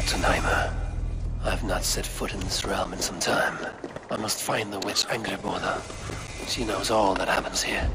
Jotunheimer. I've not set foot in this realm in some time. I must find the witch Angreboda. She knows all that happens here.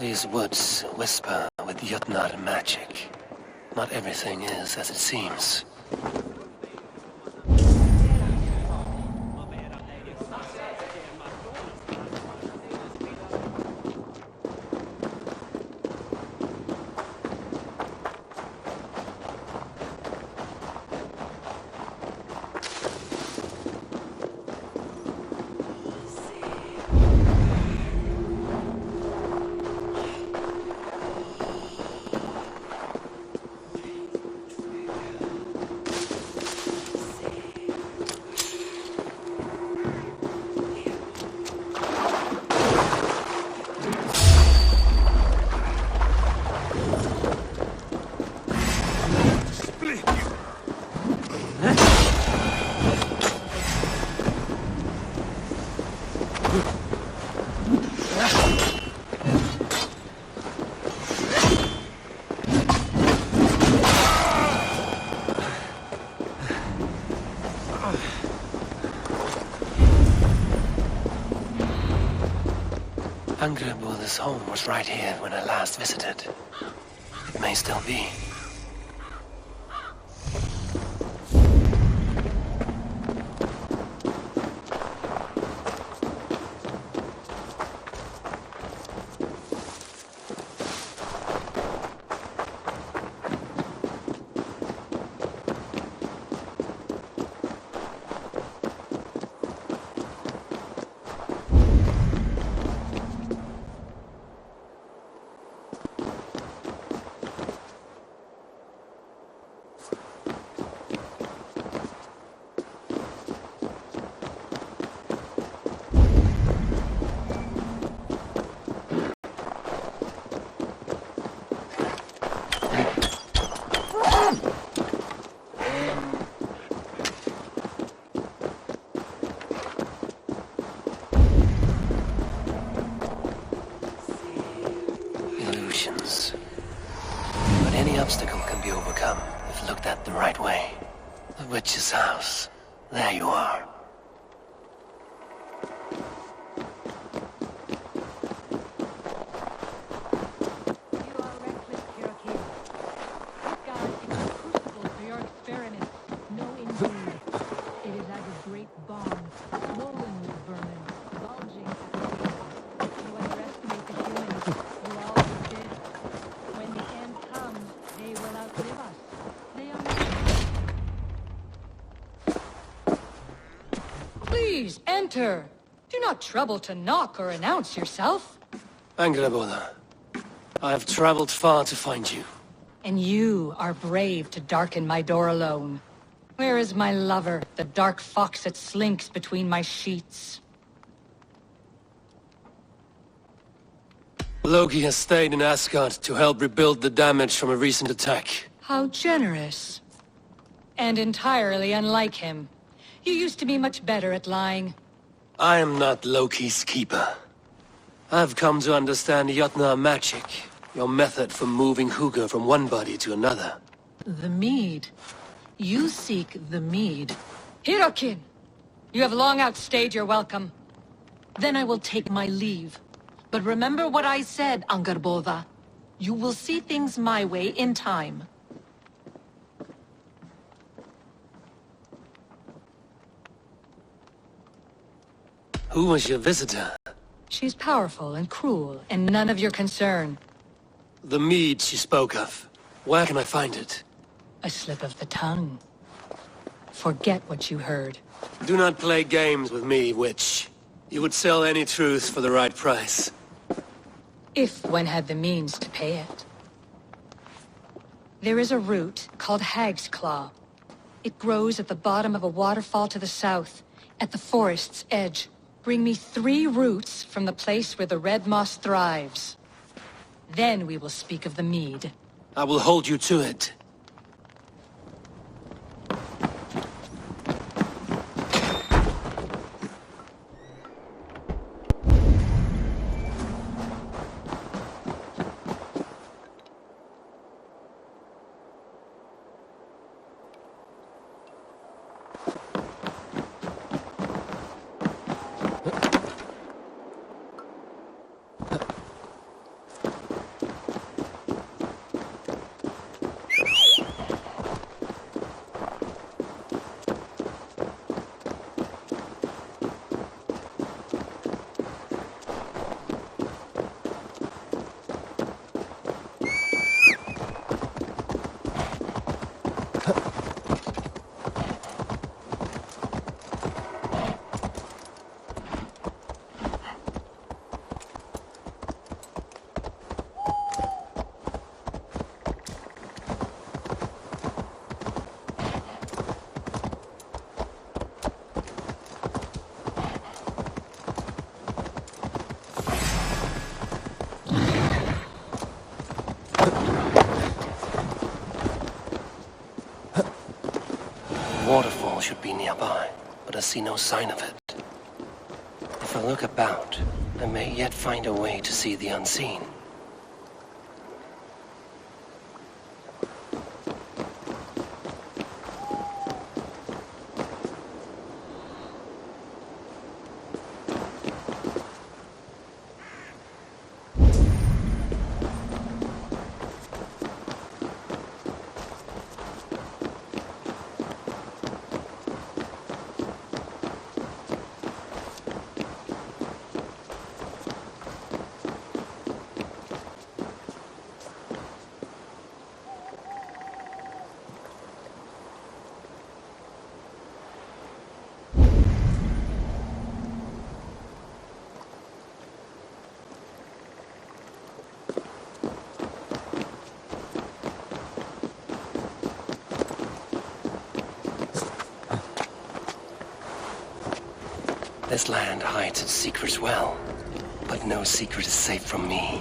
These woods whisper with Jotnar magic. Not everything is as it seems. Angreboda's home was right here when I last visited. It may still be. But any obstacle can be overcome if looked at the right way. The witch's house. There you are. Please, enter. Do not trouble to knock or announce yourself. Angreboda, I have traveled far to find you. And you are brave to darken my door alone. Where is my lover, the dark fox that slinks between my sheets? Loki has stayed in Asgard to help rebuild the damage from a recent attack. How generous. And entirely unlike him. You used to be much better at lying. I am not Loki's keeper. I've come to understand Jotnar magic, your method for moving Hugr from one body to another. The mead. You seek the mead. Hirokin! You have long outstayed your welcome. Then I will take my leave. But remember what I said, Angrboda. You will see things my way in time. Who was your visitor? She's powerful and cruel, and none of your concern. The mead she spoke of. Where can I find it? A slip of the tongue. Forget what you heard. Do not play games with me, witch. You would sell any truth for the right price. If one had the means to pay it. There is a root called Hag's Claw. It grows at the bottom of a waterfall to the south, at the forest's edge. Bring me 3 roots from the place where the red moss thrives. Then we will speak of the mead. I will hold you to it. Waterfall should be nearby, but I see no sign of it. If I look about, I may yet find a way to see the unseen. This land hides its secrets well, but no secret is safe from me.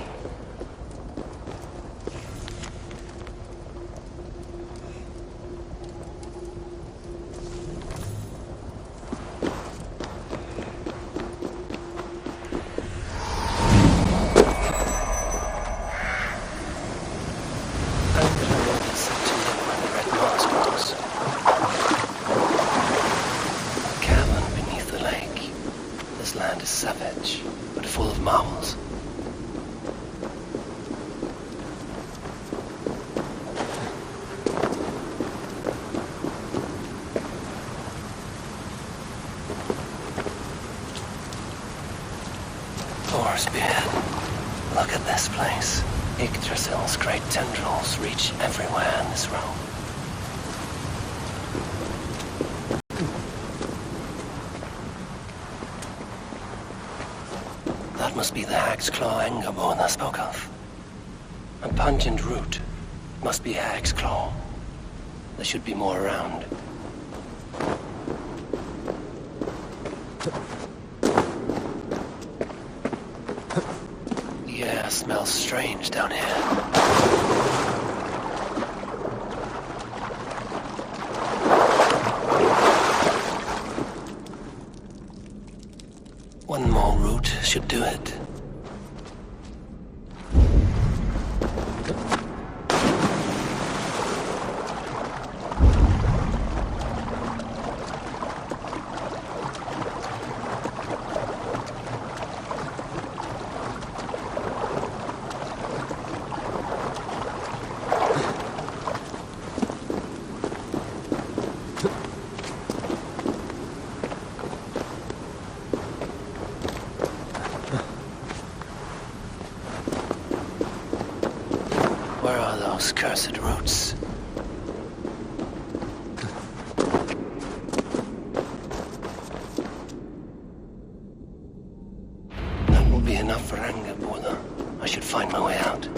Savage, but full of marvels. Thor's beard. Look at this place. Yggdrasil's great tendrils reach everywhere in this realm. That must be the Hag's Claw Engerborn I spoke of. A pungent root. Must be Hag's Claw. There should be more around. The air smells strange down here. One more route should do it. Where are those cursed roots? That will be enough for Angabula. I should find my way out.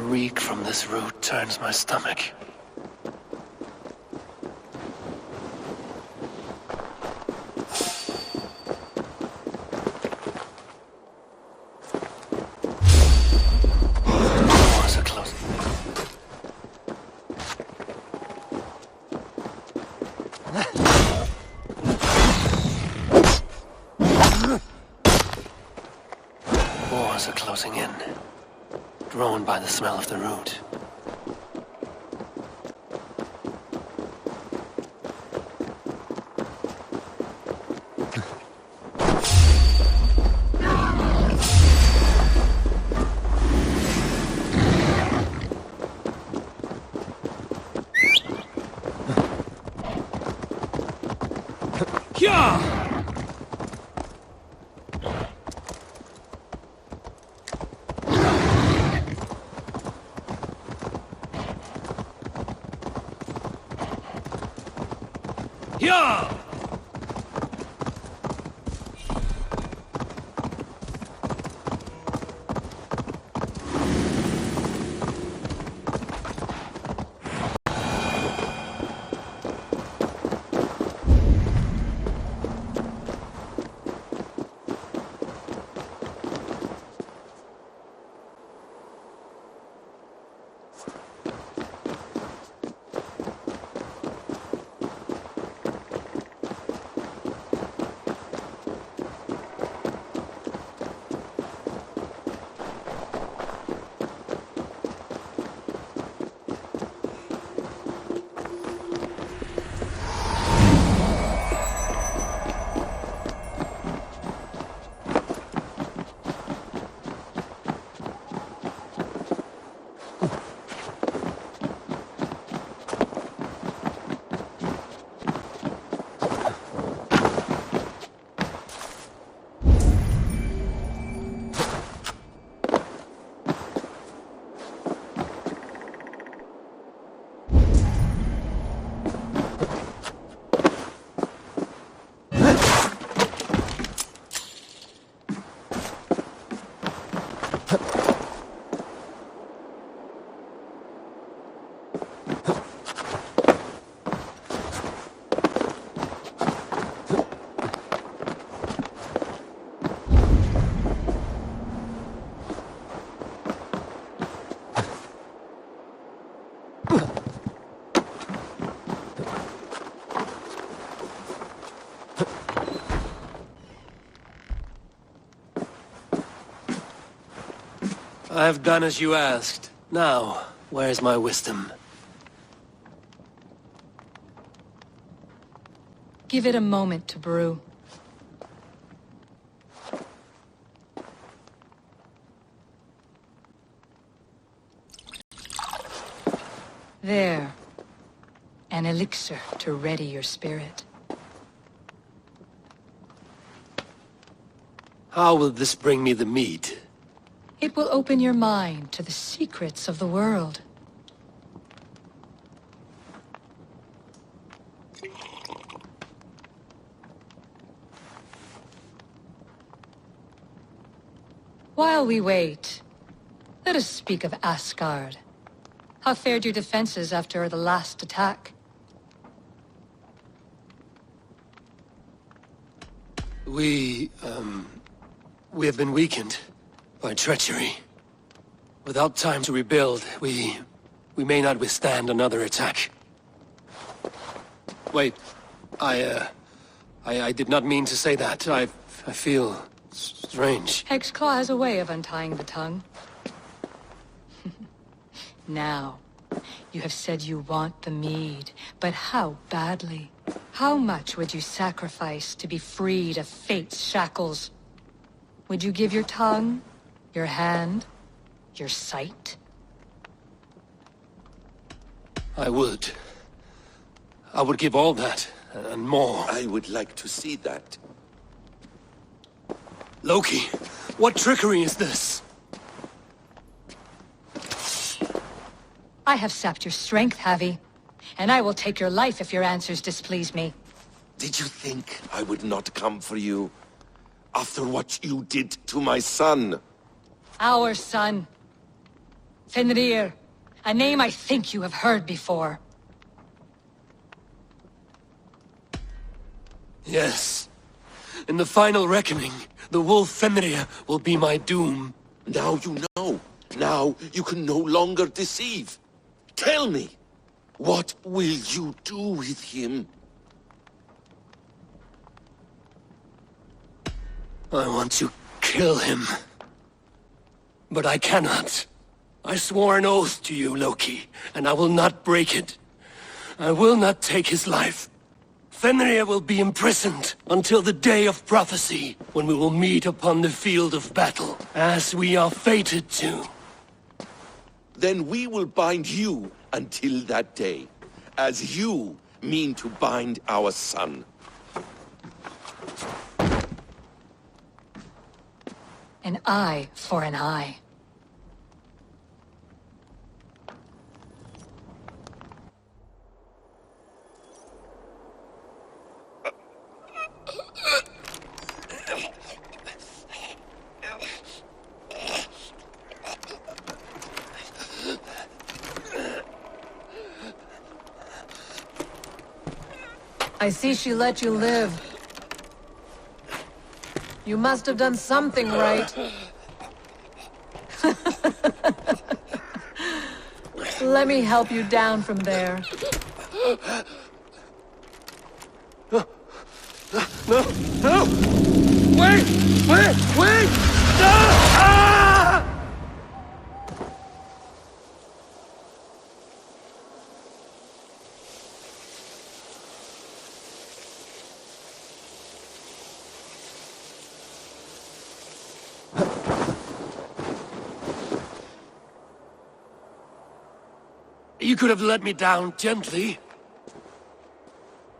Reek from this root turns my stomach. Doors are closed. Doors are closing in. Drawn by the smell of the root. Yeah! Yeah! I have done as you asked. Now, where's my wisdom? Give it a moment to brew. There. An elixir to ready your spirit. How will this bring me the meat? It will open your mind to the secrets of the world. While we wait, let us speak of Asgard. How fared your defenses after the last attack? We have been weakened by treachery. Without time to rebuild, we may not withstand another attack. Wait, I did not mean to say that. I feel strange. Hexclaw has a way of untying the tongue. Now, you have said you want the mead, but how badly? How much would you sacrifice to be freed of fate's shackles? Would you give your tongue, your hand, your sight? I would. I would give all that, and more. I would like to see that. Loki, what trickery is this? I have sapped your strength, Havi. And I will take your life if your answers displease me. Did you think I would not come for you? After what you did to my son? Our son. Fenrir. A name I think you have heard before. Yes. In the final reckoning, the wolf Fenrir will be my doom. Now you know. Now you can no longer deceive. Tell me, what will you do with him? I want to kill him. But I cannot. I swore an oath to you, Loki, and I will not break it. I will not take his life. Fenrir will be imprisoned until the day of prophecy, when we will meet upon the field of battle, as we are fated to. Then we will bind you until that day, as you mean to bind our son. An eye for an eye. I see she let you live. You must have done something right. Let me help you down from there. No! No! Wait! Wait! No! Ah! You could have let me down gently.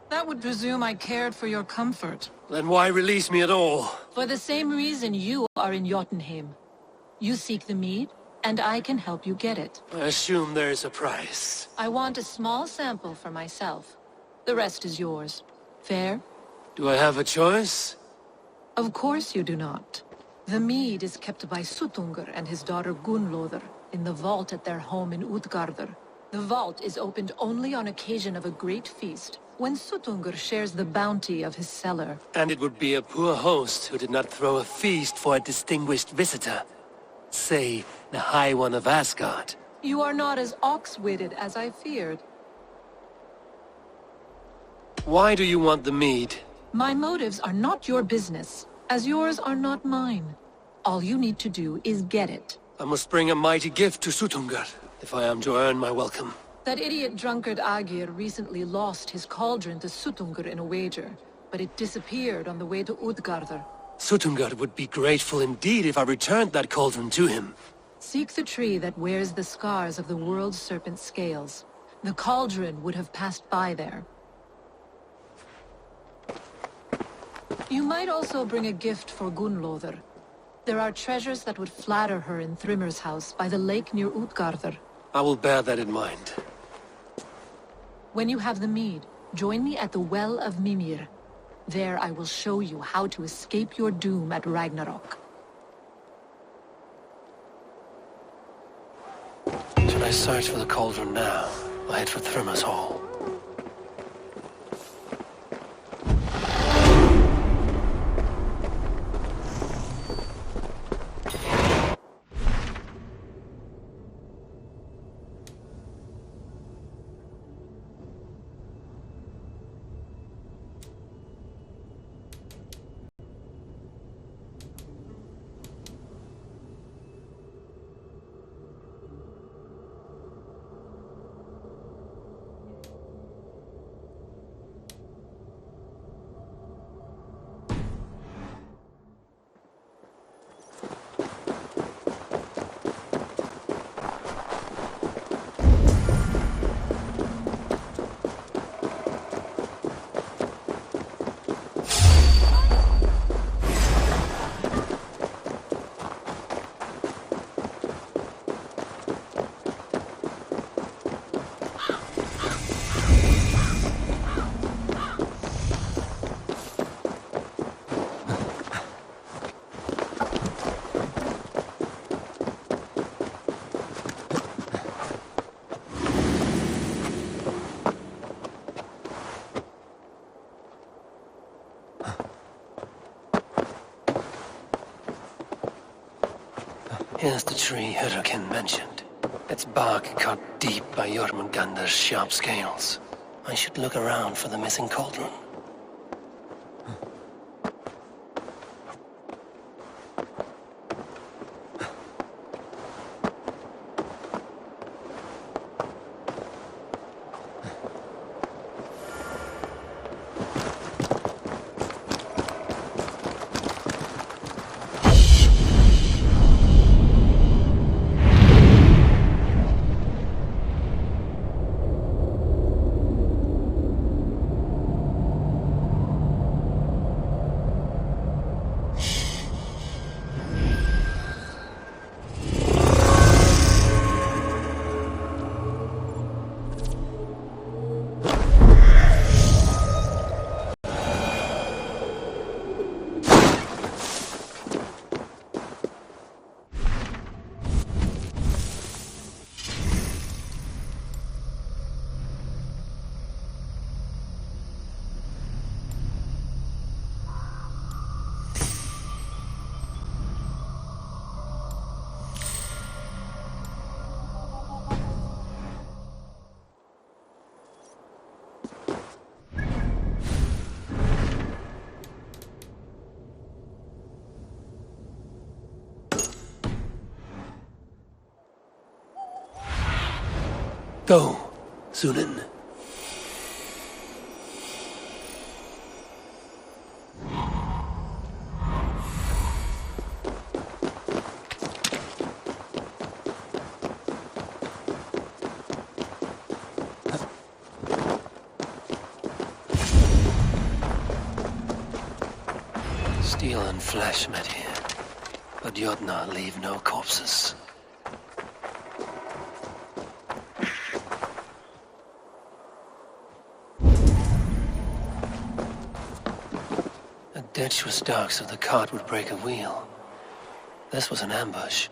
That would presume I cared for your comfort. Then why release me at all? For the same reason you are in Jotunheim. You seek the mead, and I can help you get it. I assume there is a price. I want a small sample for myself. The rest is yours. Fair? Do I have a choice? Of course you do not. The mead is kept by Suttungr and his daughter Gunnlodr in the vault at their home in Utgardr. The vault is opened only on occasion of a great feast, when Suttungr shares the bounty of his cellar. And it would be a poor host who did not throw a feast for a distinguished visitor. Say, the High One of Asgard. You are not as ox-witted as I feared. Why do you want the mead? My motives are not your business, as yours are not mine. All you need to do is get it. I must bring a mighty gift to Sutungar, if I am to earn my welcome. That idiot drunkard Agir recently lost his cauldron to Sutungur in a wager, but it disappeared on the way to Utgardr. Sutungar would be grateful indeed if I returned that cauldron to him. Seek the tree that wears the scars of the world's serpent scales. The cauldron would have passed by there. You might also bring a gift for Gunlother. There are treasures that would flatter her in Thrimmer's house by the lake near Utgardr. I will bear that in mind. When you have the mead, join me at the Well of Mimir. There I will show you how to escape your doom at Ragnarok. Should I search for the cauldron now? I'll head for Thrimmer's hall. Here's the tree Hurricane mentioned. Its bark cut deep by Jormungandr's sharp scales. I should look around for the missing cauldron. Go, Sunan. Steel and flesh met here, but Jotnar leave no corpses. The ditch was dark, so the cart would break a wheel. This was an ambush.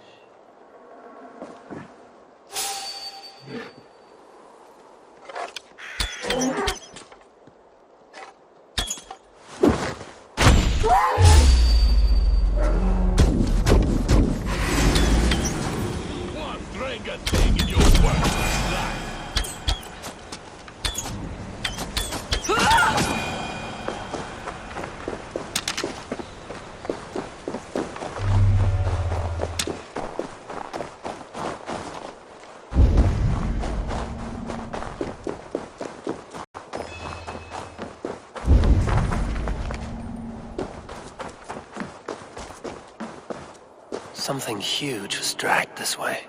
Something huge was dragged this way.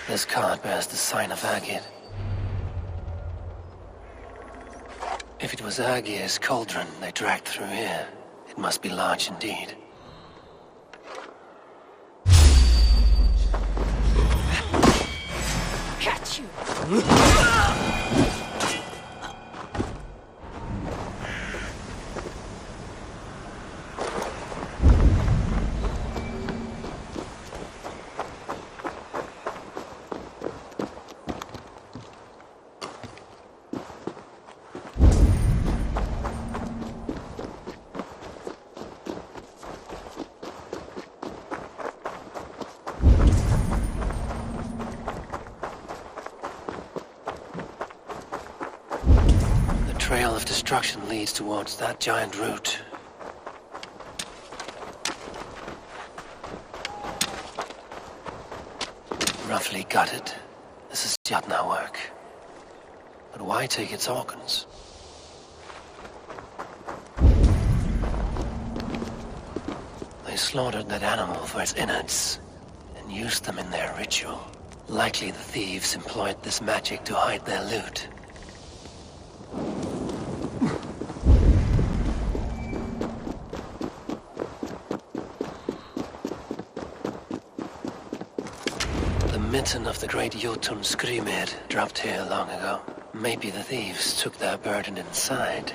This card bears the sign of Agir. If it was Agir's cauldron they dragged through here, it must be large indeed. Catch you! The trail of destruction leads towards that giant root. Roughly gutted. This is Jatna work. But why take its organs? They slaughtered that animal for its innards and used them in their ritual. Likely the thieves employed this magic to hide their loot. The mitten of the great Jotun Skrimir dropped here long ago. Maybe the thieves took their burden inside.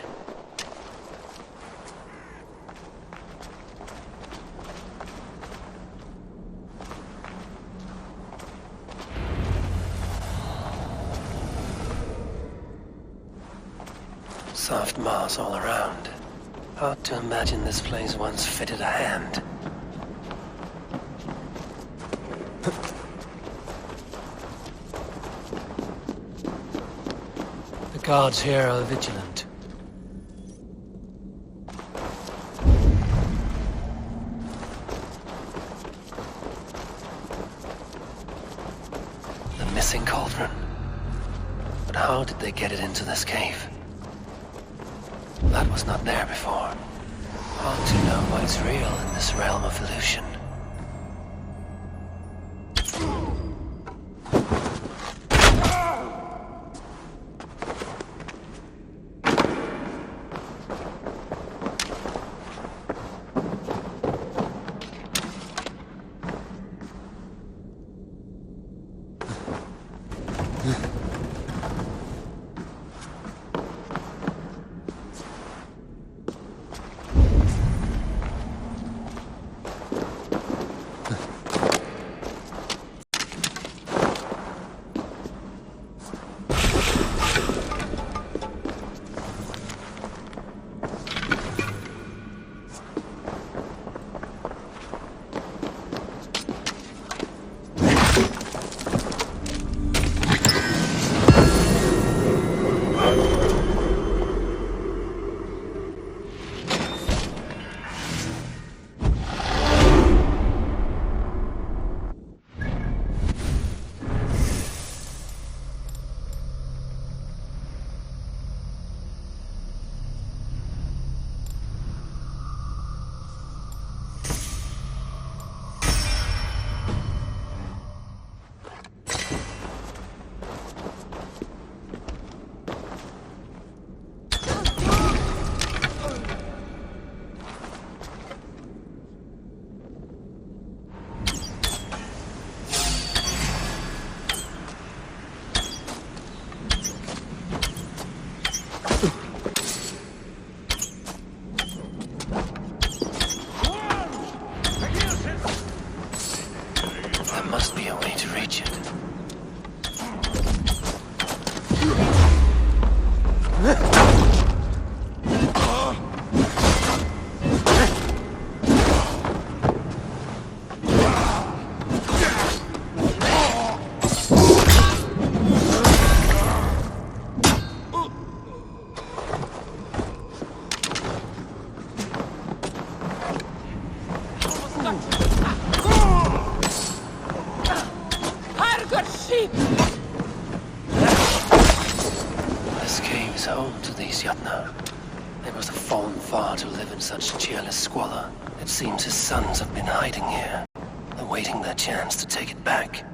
Soft moss all around. Hard to imagine this place once fitted a hand. The guards here are vigilant. missing cauldron. But how did they get it into this cave? That was not there before. Hard to know what is real in this realm of illusion. Must be a way to reach it. This cave is home to these Yatna. They must have fallen far to live in such cheerless squalor. It seems his sons have been hiding here, awaiting their chance to take it back.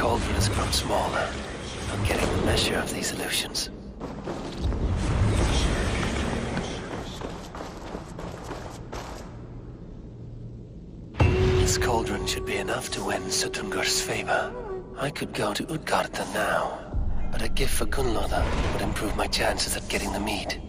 cauldron has grown smaller. I'm getting the measure of these illusions. This cauldron should be enough to win Sutungur's favor. I could go to Utgarda now, but a gift for Gunnlother would improve my chances at getting the mead.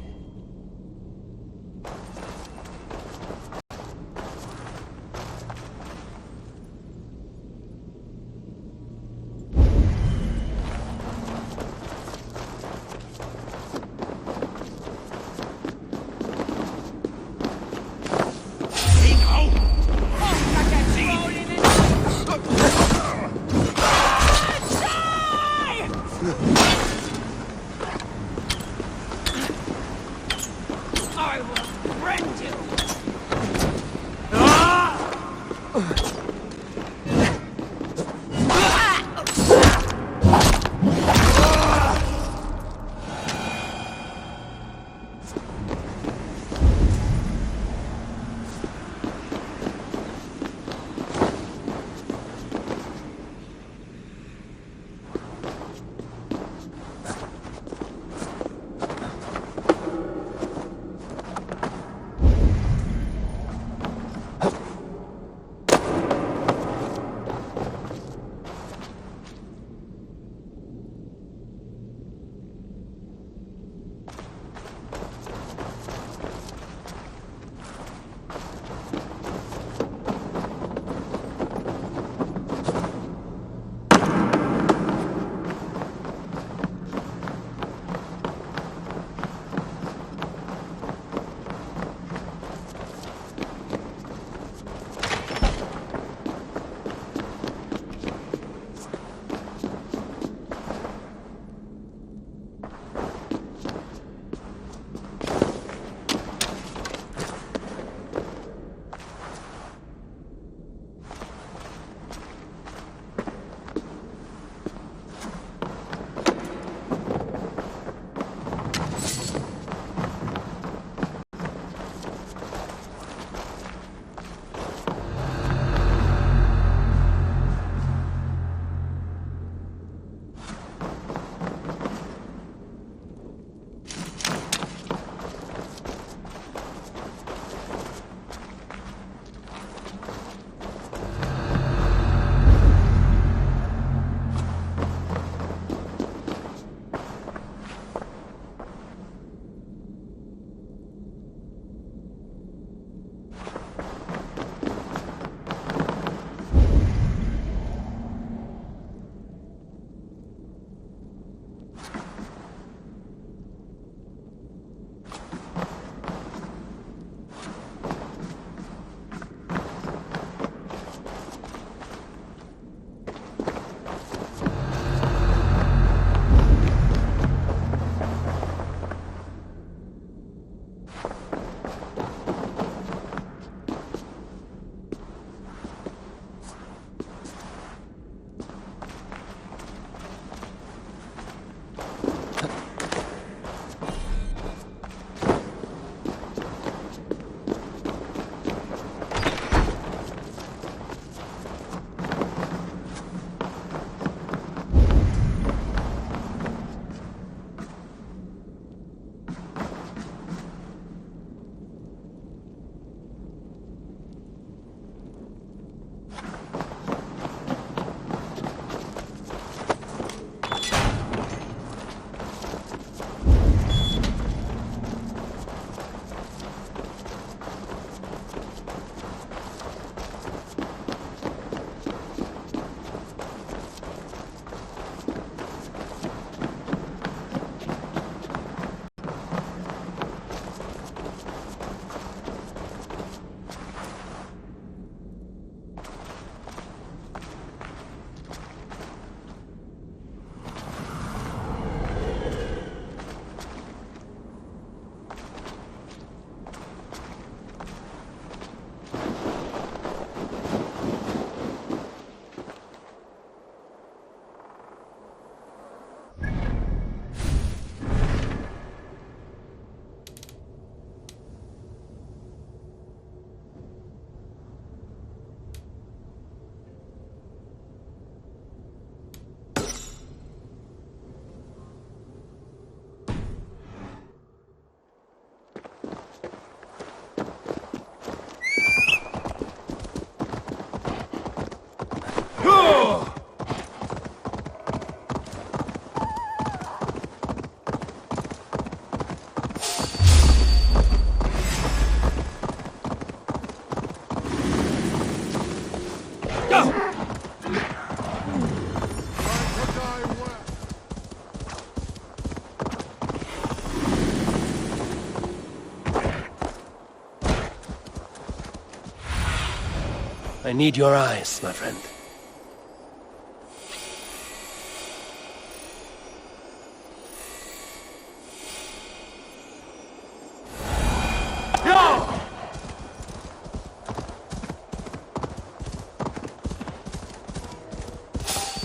I need your eyes, my friend.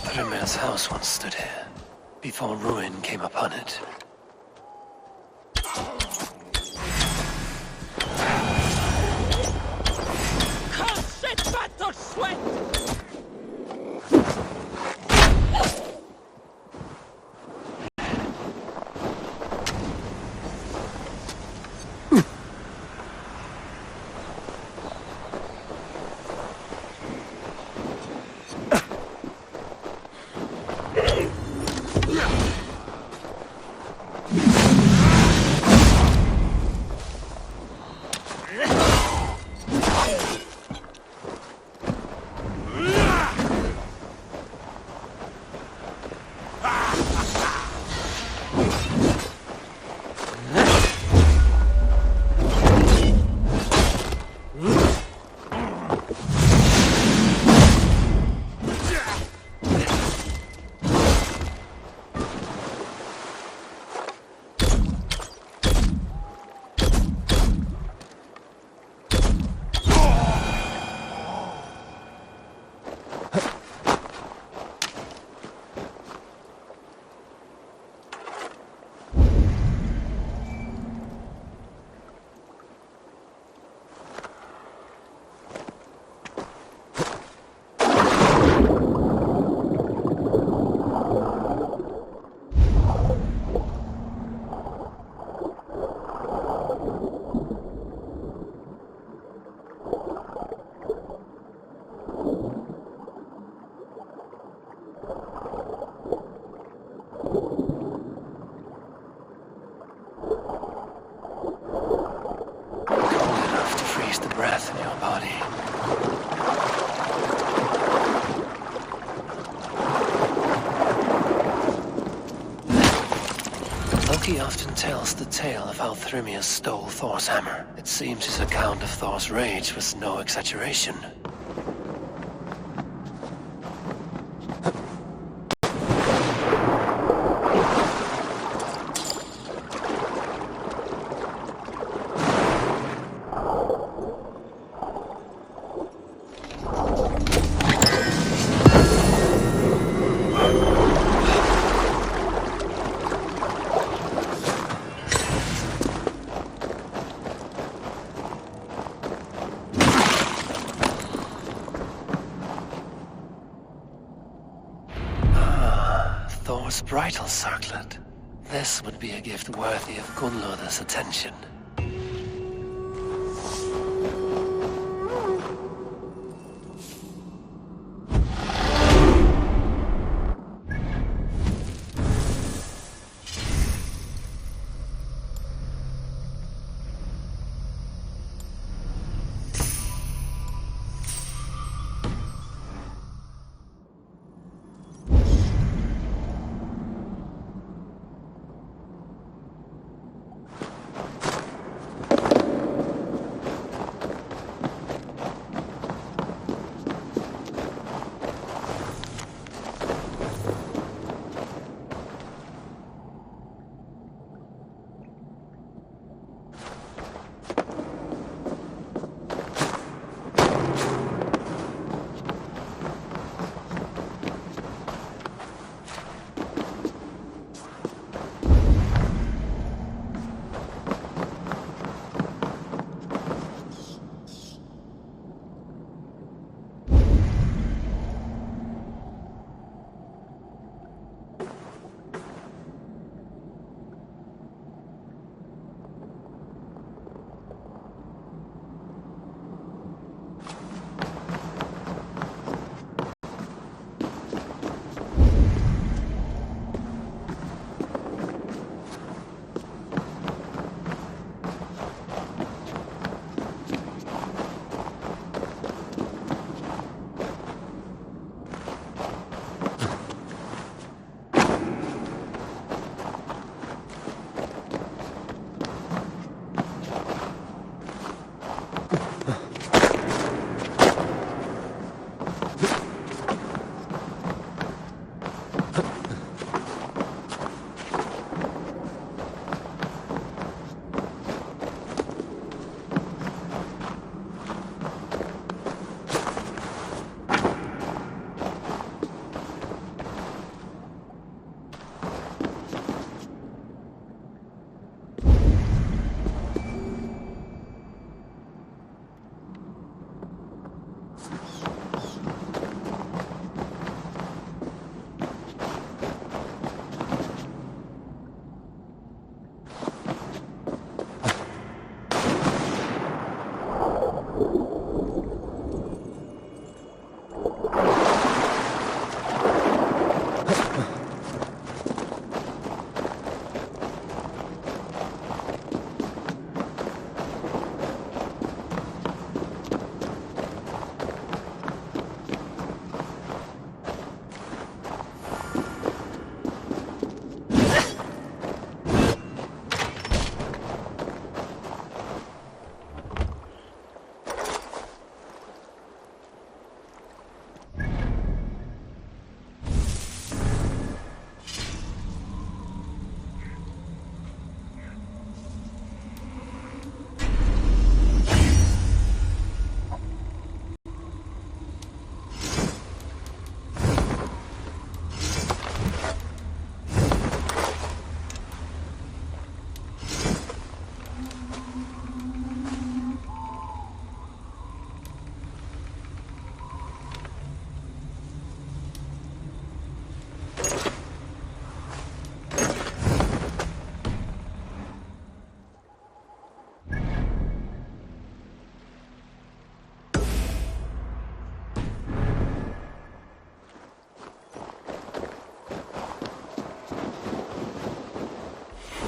Thrymir's house once stood here, before ruin came upon it. Breath in your body. Loki often tells the tale of how Thrymir stole Thor's hammer. It seems his account of Thor's rage was no exaggeration. Thor's bridal circlet. This would be a gift worthy of Gunnlodr's attention.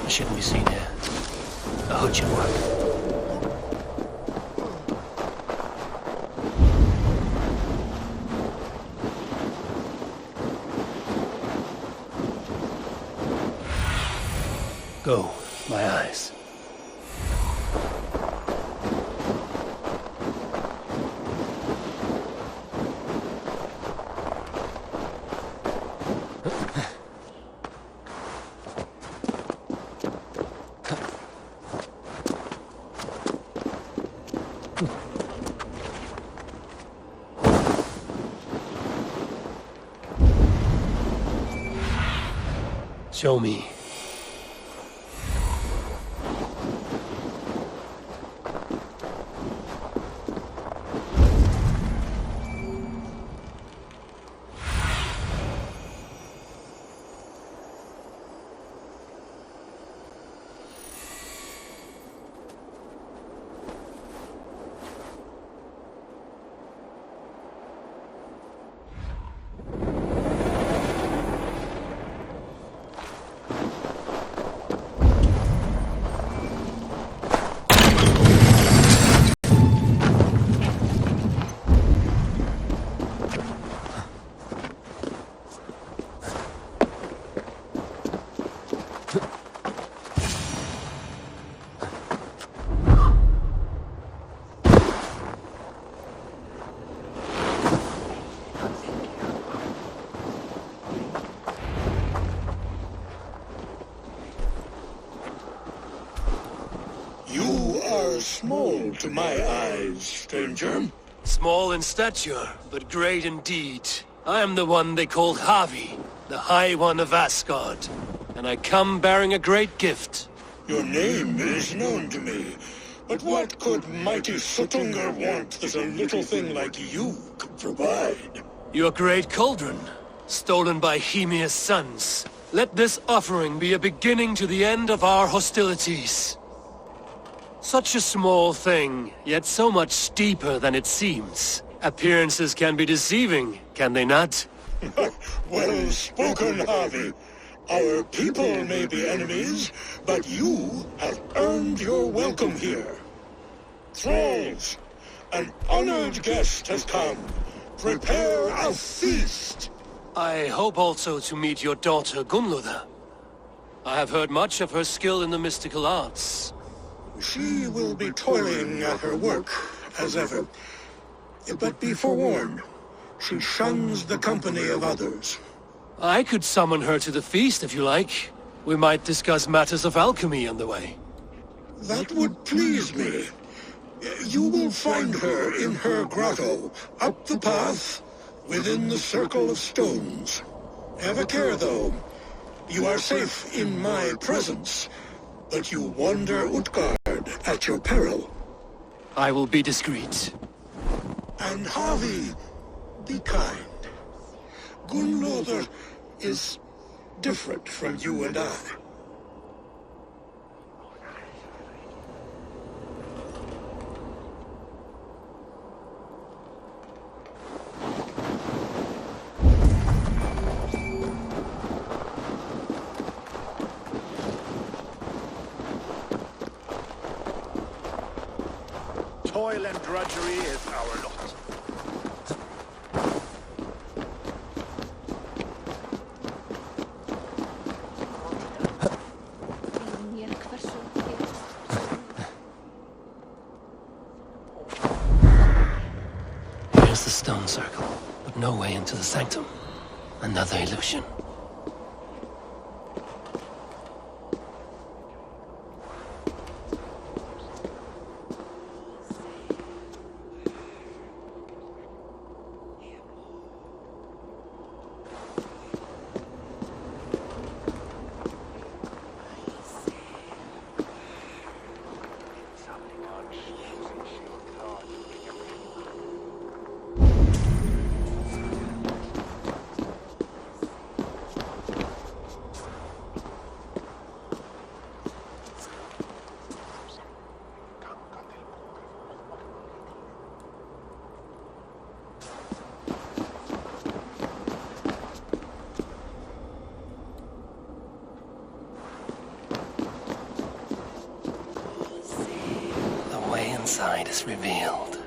I shouldn't be seen here. A hood should work. Go, my eyes. Show me. Small to my eyes, stranger. Small in stature, but great in deed. I am the one they call Havi, the High One of Asgard. And I come bearing a great gift. Your name is known to me, but what could mighty Suttungr want that a little thing like you could provide? Your great cauldron, stolen by Hymir's sons. Let this offering be a beginning to the end of our hostilities. Such a small thing, yet so much deeper than it seems. Appearances can be deceiving, can they not? Well spoken, Harvey. Our people may be enemies, but you have earned your welcome here. Thralls, an honored guest has come. Prepare a feast. I hope also to meet your daughter Gunnlóða. I have heard much of her skill in the mystical arts. She will be toiling at her work, as ever. But be forewarned, she shuns the company of others. I could summon her to the feast if you like. We might discuss matters of alchemy on the way. That would please me. You will find her in her grotto, up the path, within the circle of stones. Have a care, though. You are safe in my presence, but you wander Utgard at your peril. I will be discreet. And Harvey, be kind. Gunnlóður is different from you and I. Toil and drudgery is our lot. Here's the stone circle, but no way into the sanctum. Another illusion. inside is revealed.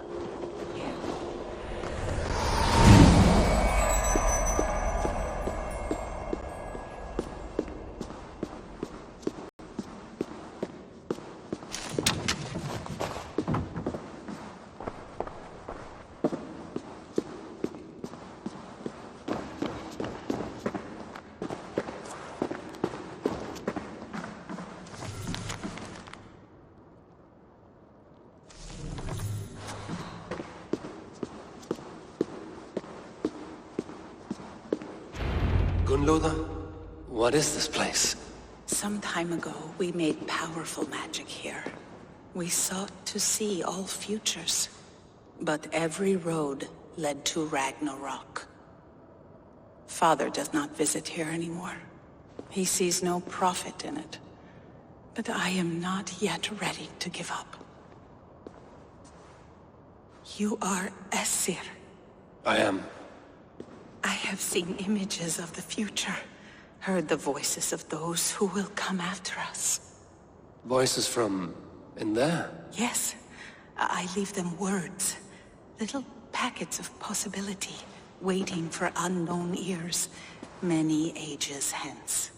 Gunloda, what is this place? Some time ago, we made powerful magic here. We sought to see all futures. But every road led to Ragnarok. Father does not visit here anymore. He sees no profit in it. But I am not yet ready to give up. You are Esir. I am. I have seen images of the future, heard the voices of those who will come after us. Voices from in there? Yes, I leave them words, little packets of possibility, waiting for unknown ears, many ages hence.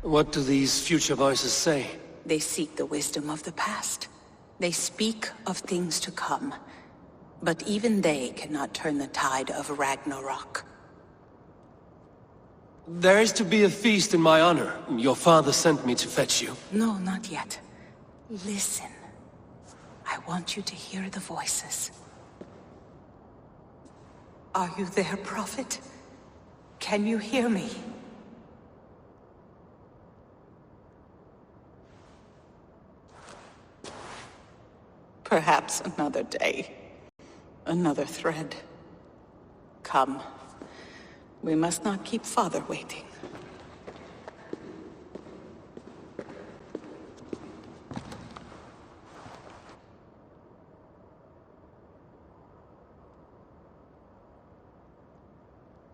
What do these future voices say? They seek the wisdom of the past. They speak of things to come. But even they cannot turn the tide of Ragnarok. There is to be a feast in my honor. Your father sent me to fetch you. No, not yet. Listen. I want you to hear the voices. Are you there, Prophet? Can you hear me? Perhaps another day. Another thread. Come. We must not keep Father waiting.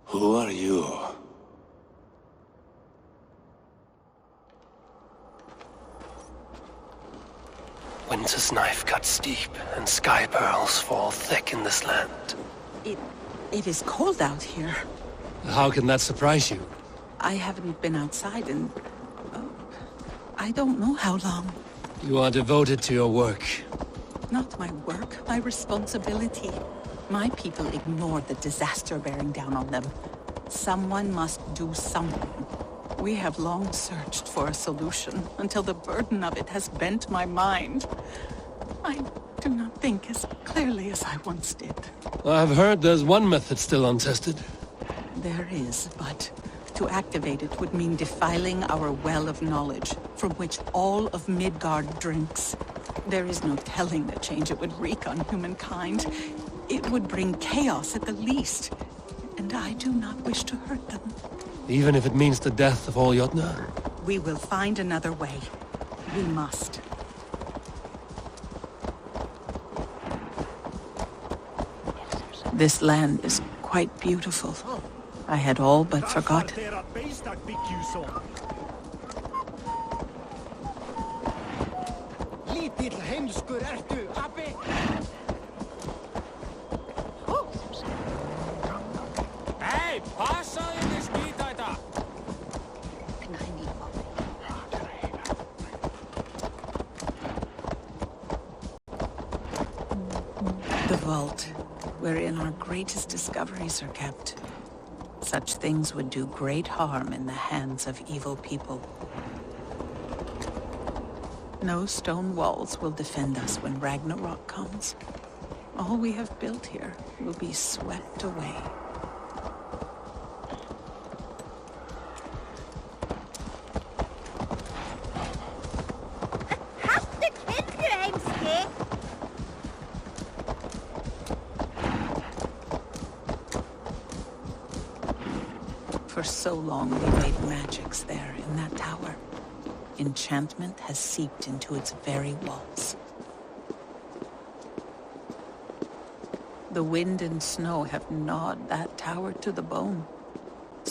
Who are you? Winter's knife cuts deep, and sky pearls fall thick in this land. It is cold out here. How can that surprise you? I haven't been outside in... I don't know how long. You are devoted to your work. Not my work, my responsibility. My people ignore the disaster bearing down on them. Someone must do something. We have long searched for a solution, until the burden of it has bent my mind. I do not think as clearly as I once did. I've heard there's one method still untested. There is, but to activate it would mean defiling our well of knowledge, from which all of Midgard drinks. There is no telling the change it would wreak on humankind. It would bring chaos at the least, and I do not wish to hurt them. Even if it means the death of all Jotnar? We will find another way. We must. This land is quite beautiful. I had all but forgotten. Hei, passaðu þig skítæta! The vault, wherein our greatest discoveries are kept. Such things would do great harm in the hands of evil people. No stone walls will defend us when Ragnarok comes. All we have built here will be swept away. For so long we made magics there in that tower. Enchantment has seeped into its very walls. The wind and snow have gnawed that tower to the bone.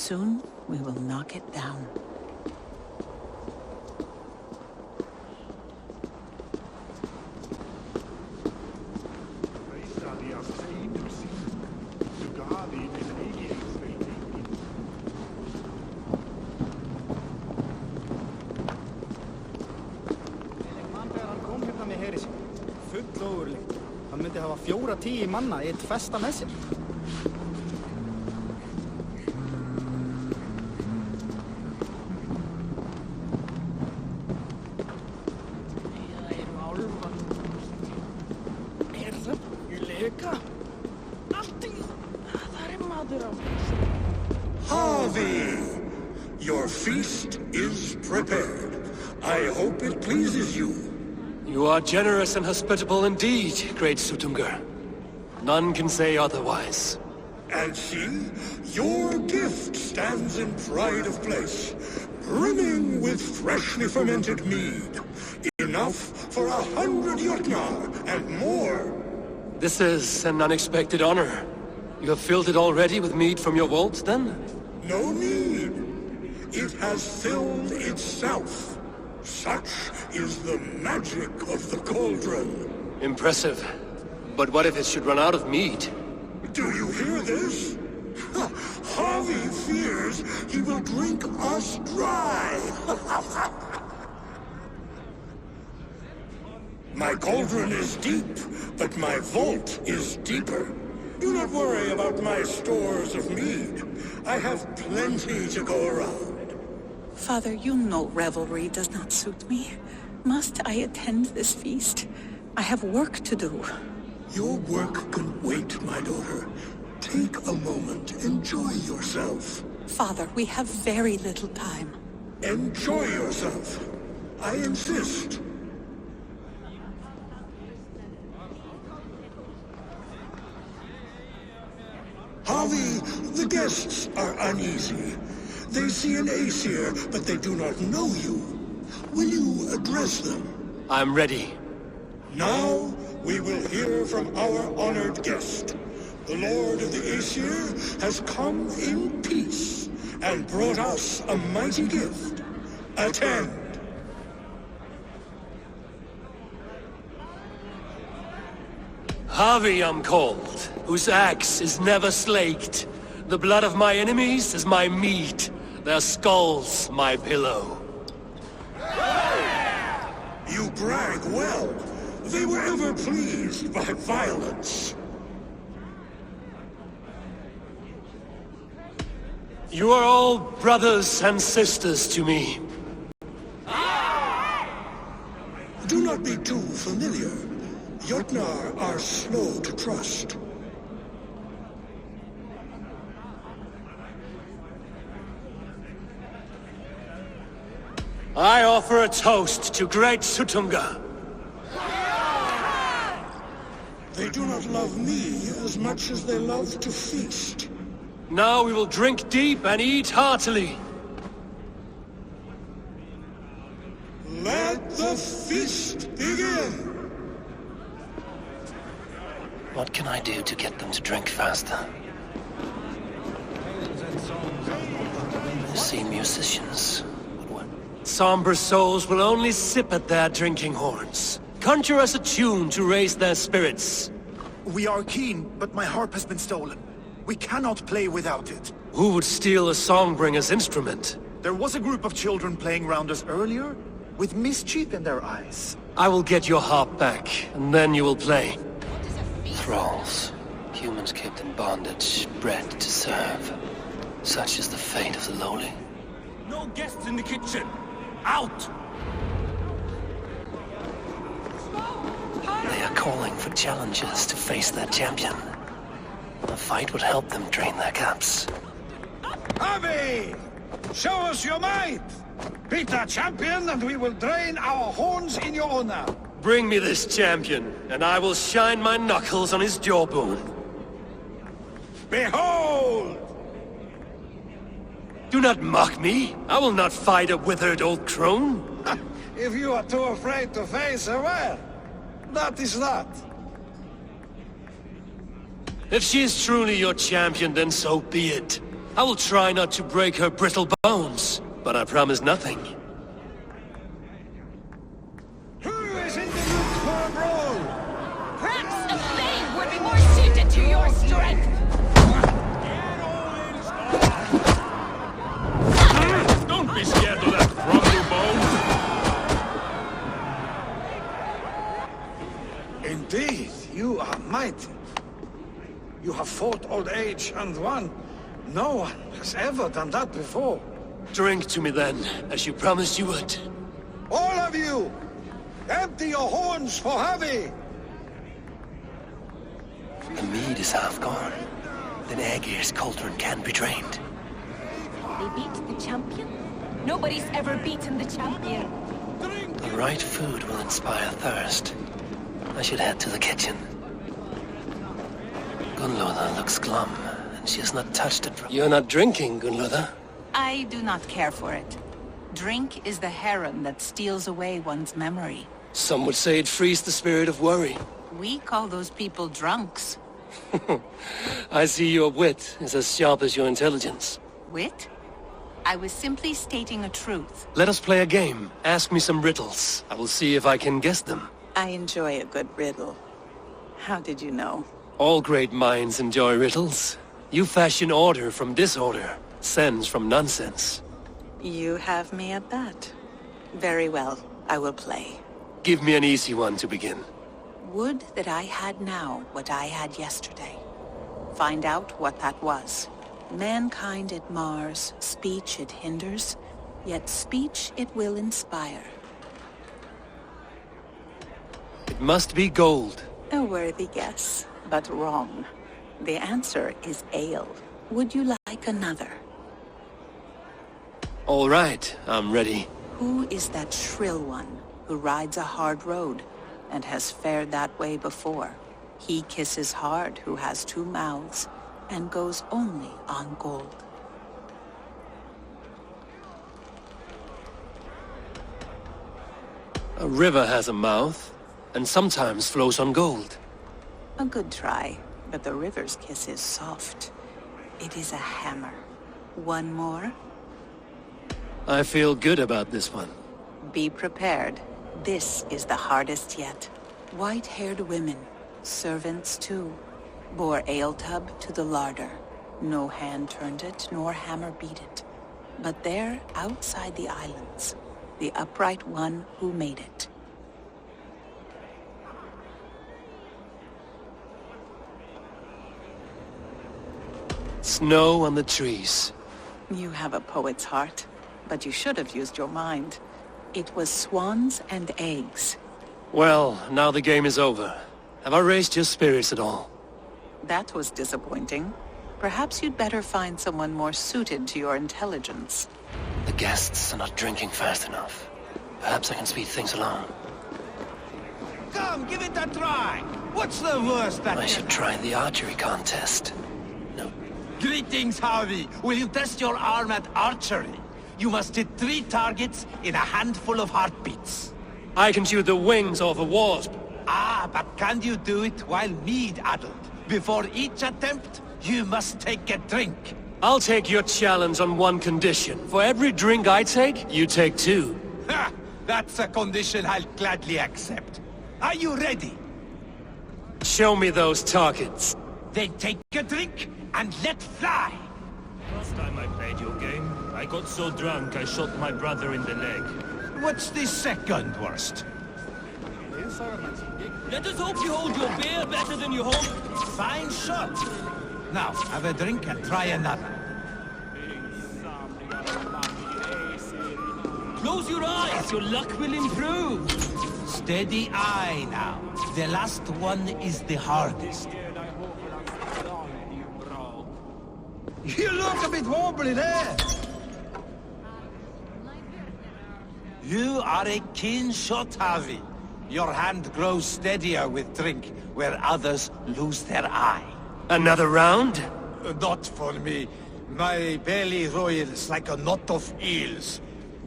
soon we will knock it down. Hann myndi hafa 4-10 manna í eitt festa með sér. Harvey! Your feast is prepared. I hope it pleases you. You are generous and hospitable indeed, great Sutungur. None can say otherwise. And see, your gift stands in pride of place, brimming with freshly fermented mead. Enough for 100 Jotnar and more. This is an unexpected honor. You have filled it already with mead from your vault, then? No need. It has filled itself. Such is the magic of the cauldron. Impressive. But what if it should run out of mead? Do you hear this? Harvey fears he will drink us dry. My cauldron is deep, but my vault is deeper. Do not worry about my stores of mead. I have plenty to go around. Father, you know revelry does not suit me. Must I attend this feast? I have work to do. Your work can wait, my daughter. Take a moment. Enjoy yourself. Father, we have very little time. Enjoy yourself. I insist. Harvey, the guests are uneasy. They see an Aesir, but they do not know you. Will you address them? I'm ready. Now, we will hear from our honored guest. The Lord of the Aesir has come in peace and brought us a mighty gift. Attend. Harvey I'm called, whose axe is never slaked. The blood of my enemies is my meat, their skulls my pillow. You brag well. They were ever pleased by violence. You are all brothers and sisters to me. Do not be too familiar. Jotnar are slow to trust. I offer a toast to great Sutunga. They do not love me as much as they love to feast. Now we will drink deep and eat heartily. Let the feast begin! What can I do to get them to drink faster? I see musicians. Somber souls will only sip at their drinking horns. Conjure us a tune to raise their spirits. We are keen, but my harp has been stolen. We cannot play without it. Who would steal a songbringer's instrument? There was a group of children playing round us earlier, with mischief in their eyes. I will get your harp back, and then you will play. Thralls. Humans kept in bondage, bred to serve. Such is the fate of the lowly. No guests in the kitchen! Out! They are calling for challengers to face their champion. A fight would help them drain their cups. Harvey! Show us your might! Beat our champion and we will drain our horns in your honor! Bring me this champion, and I will shine my knuckles on his jawbone. Behold! Do not mock me. I will not fight a withered old crone. If you are too afraid to face her, well, that is that. If she is truly your champion, then so be it. I will try not to break her brittle bones, but I promise nothing. Who is in the mood for a brawl? Perhaps a thing would be more suited to your strength. Don't be scared of that crumble bone. Indeed, you are mighty. You have fought old age and won. No one has ever done that before. Drink to me then, as you promised you would. All of you! Empty your horns for Javi! The mead is half gone. Then Aegir's cauldron can be drained. They beat the champion? Nobody's ever beaten the champion. The right food will inspire thirst. I should head to the kitchen. Gunloda looks glum, and she has not touched it. You're not drinking, Gunloda. I do not care for it. Drink is the heron that steals away one's memory. Some would say it frees the spirit of worry. We call those people drunks. I see your wit is as sharp as your intelligence. Wit? I was simply stating a truth. Let us play a game. Ask me some riddles. I will see if I can guess them. I enjoy a good riddle. How did you know? All great minds enjoy riddles. You fashion order from disorder, sense from nonsense. You have me at that. Very well, I will play. Give me an easy one to begin. Would that I had now what I had yesterday. Find out what that was. Mankind it mars, speech it hinders, yet speech it will inspire. It must be gold. A worthy guess, but wrong. The answer is ale. Would you like another? All right, I'm ready. Who is that shrill one who rides a hard road and has fared that way before? He kisses hard who has two mouths and goes only on gold. A river has a mouth, and sometimes flows on gold. A good try, but the river's kiss is soft. It is a hammer. One more? I feel good about this one. Be prepared. This is the hardest yet. White-haired women, servants too, bore ale tub to the larder. No hand turned it, nor hammer beat it. But there, outside the islands, the upright one who made it. Snow on the trees. You have a poet's heart, but you should have used your mind. It was swans and eggs. Well, now the game is over. Have I raised your spirits at all? That was disappointing. Perhaps you'd better find someone more suited to your intelligence. The guests are not drinking fast enough. Perhaps I can speed things along. Come, give it a try! What's the worst that I should try the archery contest. No. Greetings, Harvey. Will you test your arm at archery? You must hit 3 targets in a handful of heartbeats. I can shoot the wings off a wasp. Ah, but can you do it while mead-addled? Before each attempt, you must take a drink. I'll take your challenge on one condition. For every drink I take, you take 2. Ha! That's a condition I'll gladly accept. Are you ready? Show me those targets. Then take a drink and let fly. Last time I played your game, I got so drunk I shot my brother in the leg. What's the second worst? Let us hope you hold your beer better than you hold... Fine shot. Now, have a drink and try another. Close your eyes, your luck will improve. Steady eye now. The last one is the hardest. You look a bit wobbly there. You are a keen shot, Harvey. Your hand grows steadier with drink, where others lose their eye. Another round? Not for me. My belly roils like a knot of eels.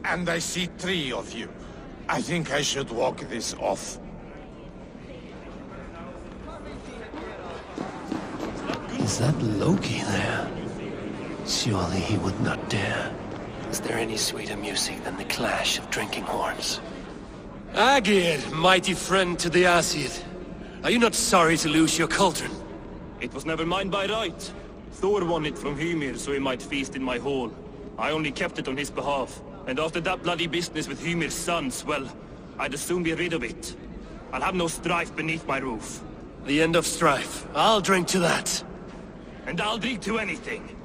And I see 3 of you. I think I should walk this off. Is that Loki there? Surely he would not dare. Is there any sweeter music than the clash of drinking horns? Agir, mighty friend to the Aesir. Are you not sorry to lose your cauldron? It was never mine by right. Thor won it from Hymir so he might feast in my hall. I only kept it on his behalf. And after that bloody business with Hymir's sons, well, I'd as soon be rid of it. I'll have no strife beneath my roof. The end of strife. I'll drink to that. And I'll drink to anything.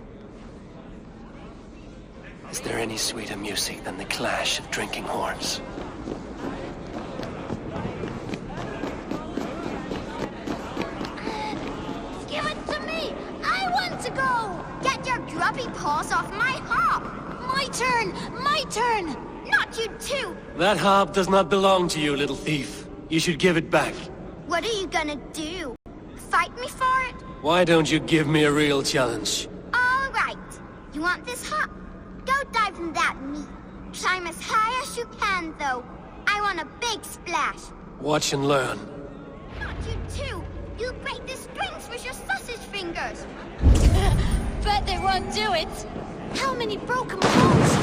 Is there any sweeter music than the clash of drinking horns? Give it to me! I want to go! Get your grubby paws off my harp! My turn! My turn! Not you too! That harp does not belong to you, little thief. You should give it back. What are you gonna do? Fight me for it? Why don't you give me a real challenge? All right. You want this harp? Go dive in that meat. Climb as high as you can, though. I want a big splash. Watch and learn. Not you too! You'll break the strings with your sausage fingers! Bet they won't do it! How many broken bones?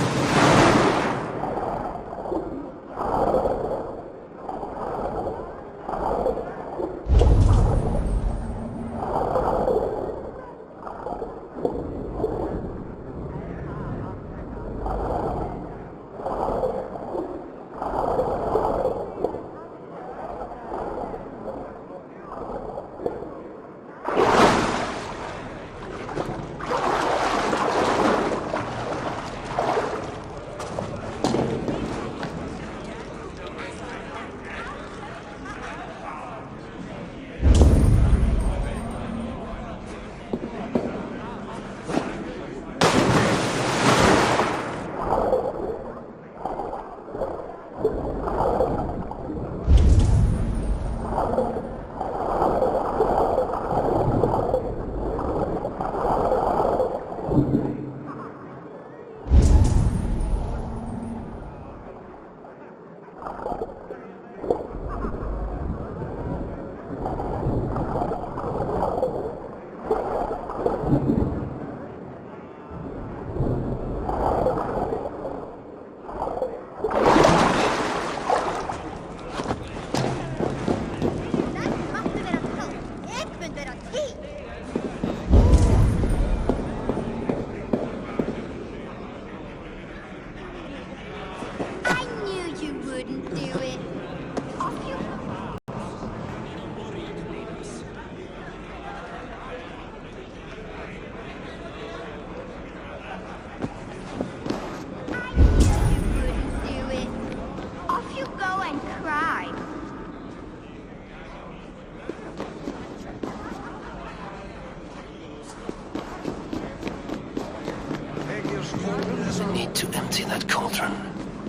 To empty that cauldron,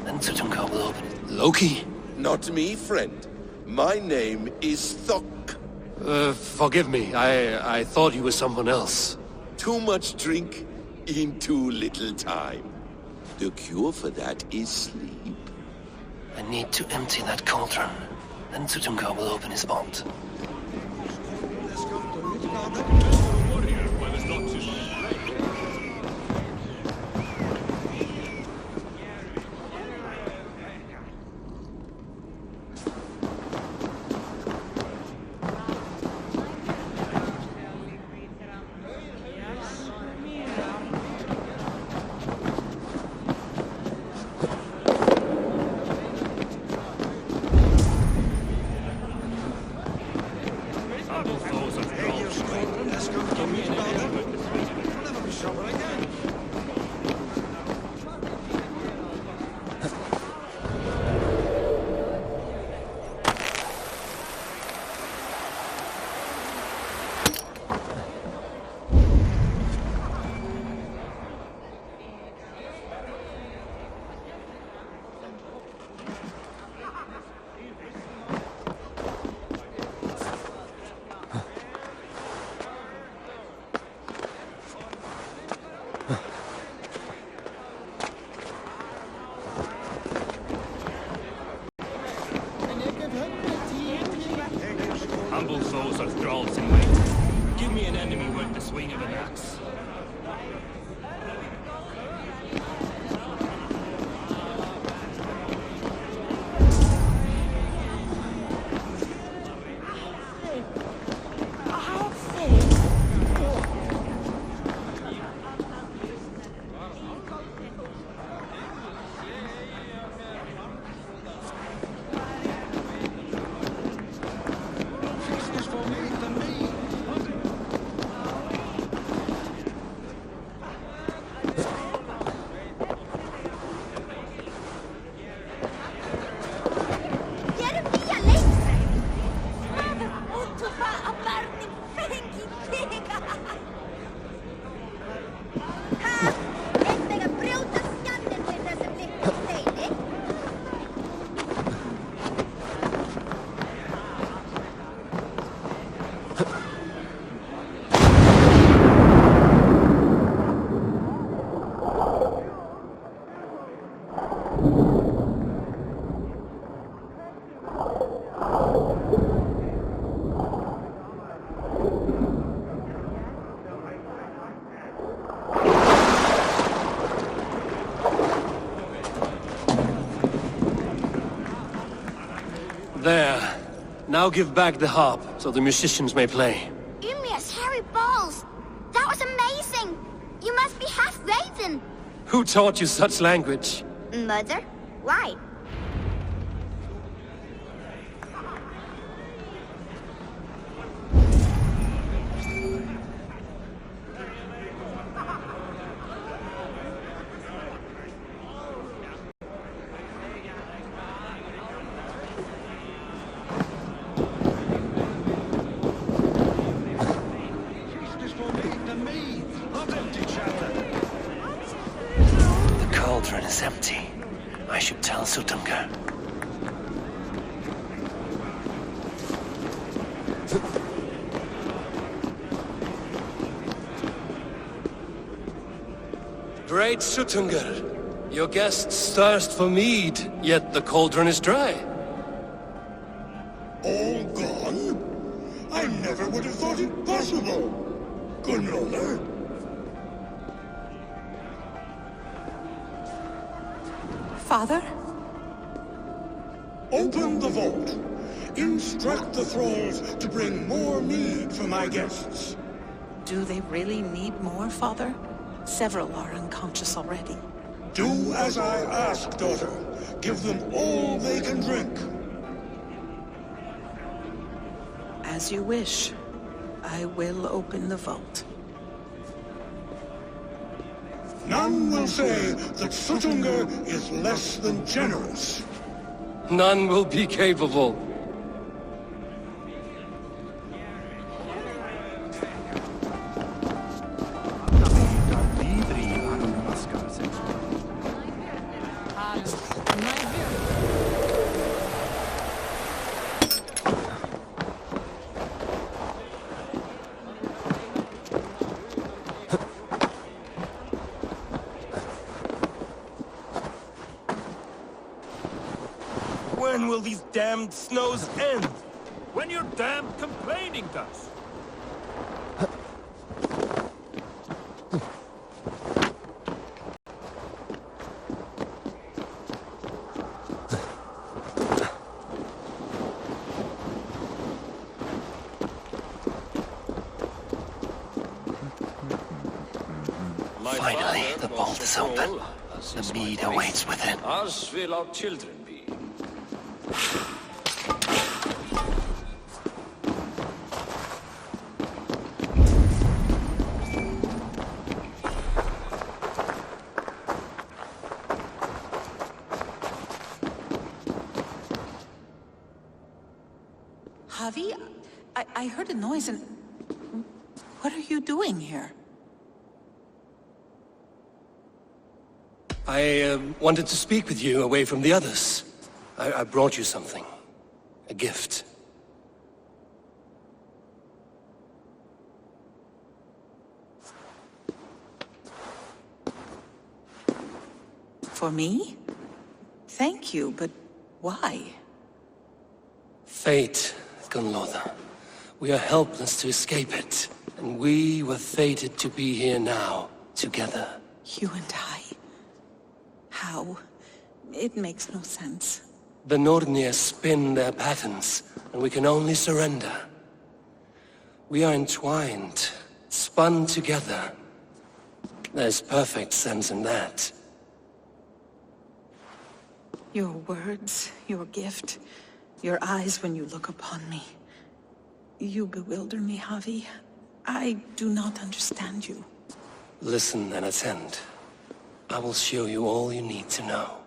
then Sutungar will open it. Loki? Not me, friend. My name is Thok. Forgive me. I thought you were someone else. Too much drink in too little time. The cure for that is sleep. I need to empty that cauldron, then Sutungar will open his vault. Humble souls are thralls in wait. Give me an enemy worth the swing of an axe. Now give back the harp, so the musicians may play. Ymir's hairy balls! That was amazing! You must be half raven! Who taught you such language? Mother? Why? The cauldron is empty. I should tell Sutunga. Great Sutungar, your guests thirst for mead, yet the cauldron is dry. All gone? I never would have thought it possible. Gunloder? Father? Open the vault. Instruct the thralls to bring more mead for my guests. Do they really need more, Father? Several are unconscious already. Do as I ask, daughter. Give them all they can drink. As you wish. I will open the vault. None will say that Sutunga is less than generous. None will be capable. When will these damned snows end? When your damn complaining does. Finally, the vault is open. The mead awaits within. As will our children be. Javi? I heard a noise and... What are you doing here? I wanted to speak with you away from the others. I brought you something. A gift. For me? Thank you, but why? Fate, Gunloda. We are helpless to escape it. And we were fated to be here now, together. You and I? How? It makes no sense. The Nornir spin their patterns, and we can only surrender. We are entwined, spun together. There's perfect sense in that. Your words, your gift, your eyes when you look upon me. You bewilder me, Javi. I do not understand you. Listen and attend. I will show you all you need to know.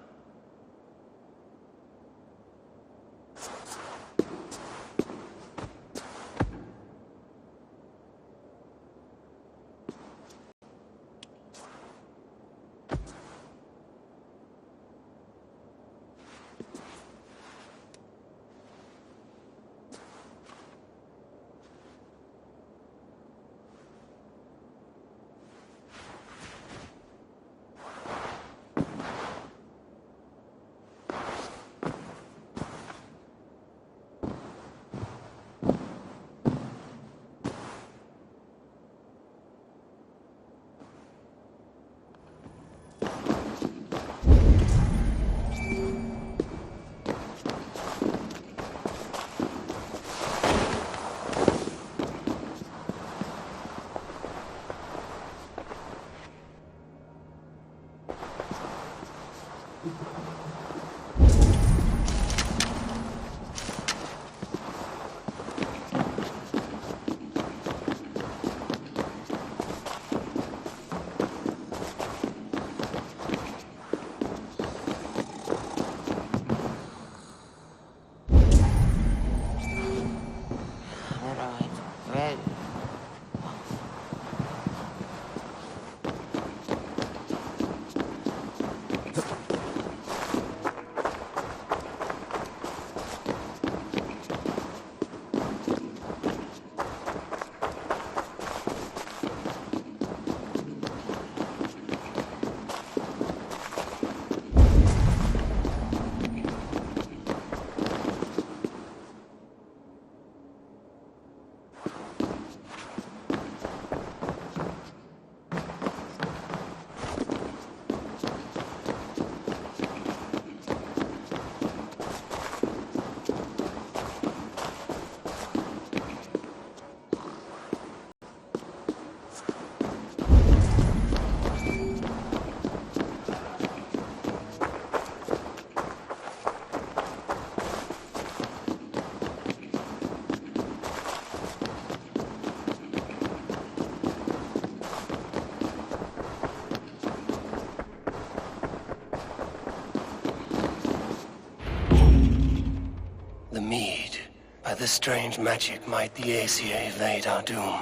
this strange magic might the Aesir have laid our doom.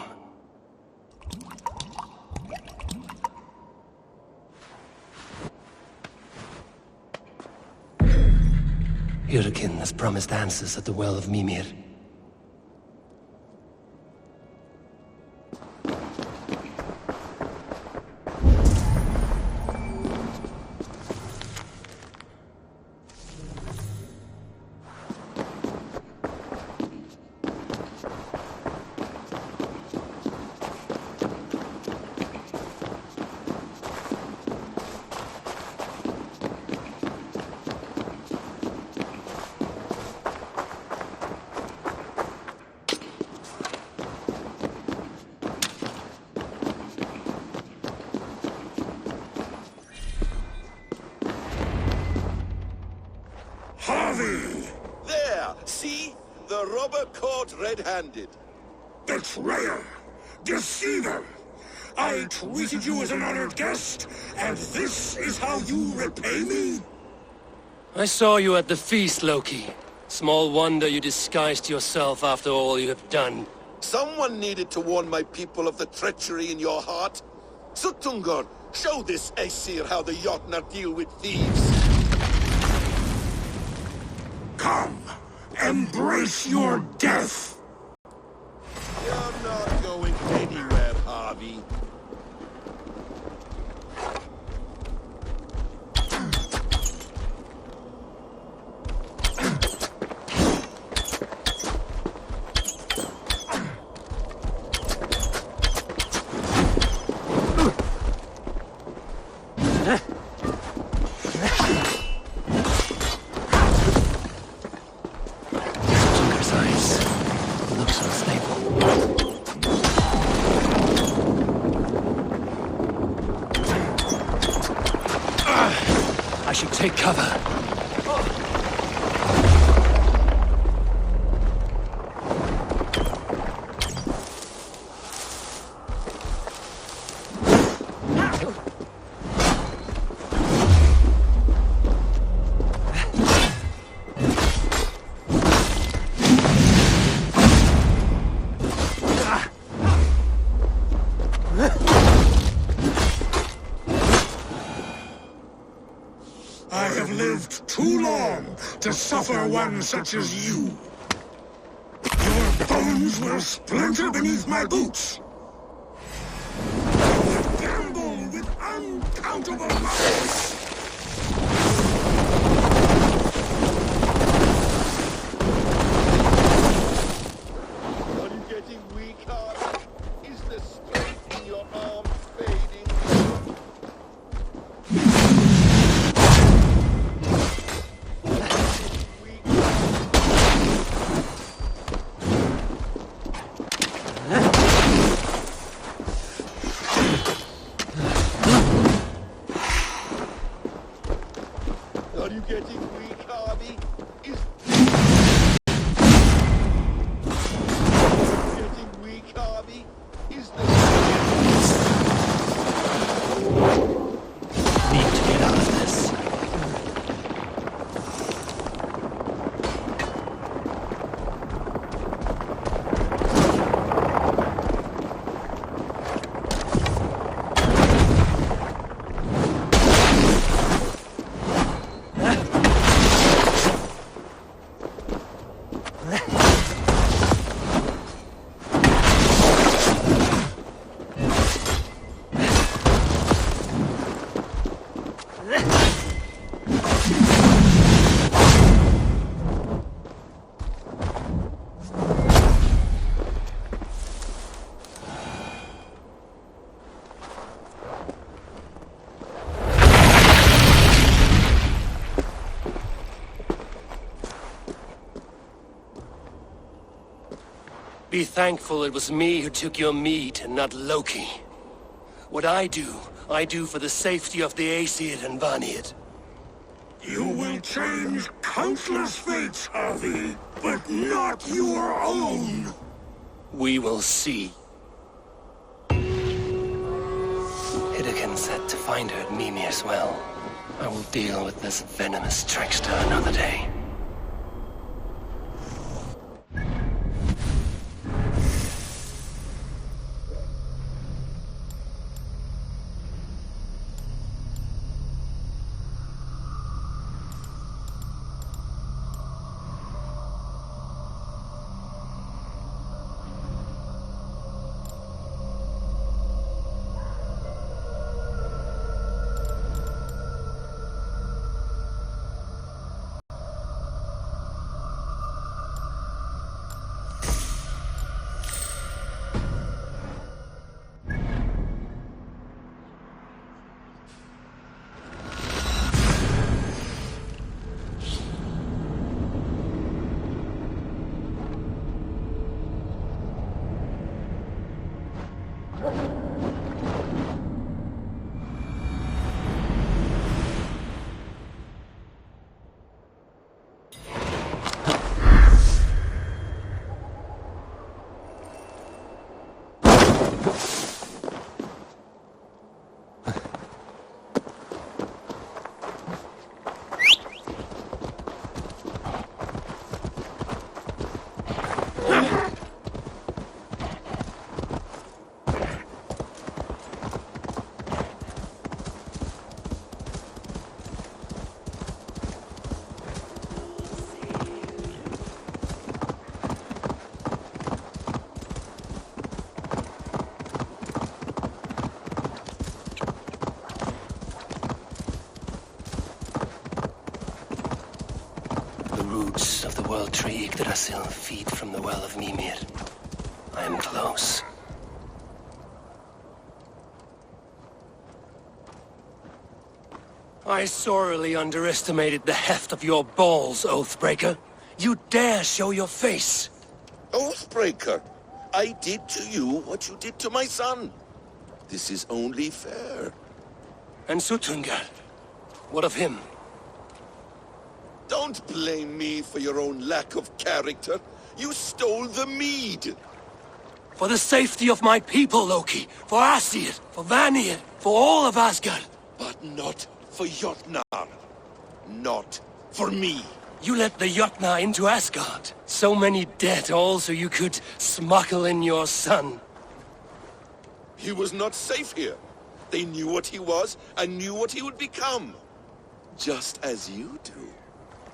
Hyrkin has promised answers at the Well of Mimir. There! See? The robber caught red-handed. Betrayer! Deceiver! I treated you as an honored guest, and this is how you repay me? I saw you at the feast, Loki. Small wonder you disguised yourself after all you have done. Someone needed to warn my people of the treachery in your heart. Suttungr, show this Aesir how the Jotnar deal with thieves. Come, embrace your death! You're not going anywhere, Harvey. I should take cover. I have lived too long to suffer one such as you. Your bones will splinter beneath my boots. I would gamble with uncountable lives. Are you getting weaker? Is the strength in your arms fading? Are you getting weak, Harvey? Is getting weak, Harvey? Is the Need to get out of this. Be thankful it was me who took your meat and not Loki. What I do for the safety of the Aesir and Vanir. You will change countless fates, Harvey, but not your own. We will see. Hyrkin said to find her at Mimir's well. I will deal with this venomous trickster another day. Roots of the world tree Yggdrasil feed from the well of Mimir. I am close. I sorely underestimated the heft of your balls, Oathbreaker. You dare show your face! Oathbreaker, I did to you what you did to my son. This is only fair. And Suttungr? What of him? Don't blame me for your own lack of character. You stole the mead. For the safety of my people, Loki. For Aesir, for Vanir, for all of Asgard. But not for Jotnar. Not for me. You let the Jotnar into Asgard. So many dead, all so you could smuggle in your son. He was not safe here. They knew what he was and knew what he would become. Just as you do.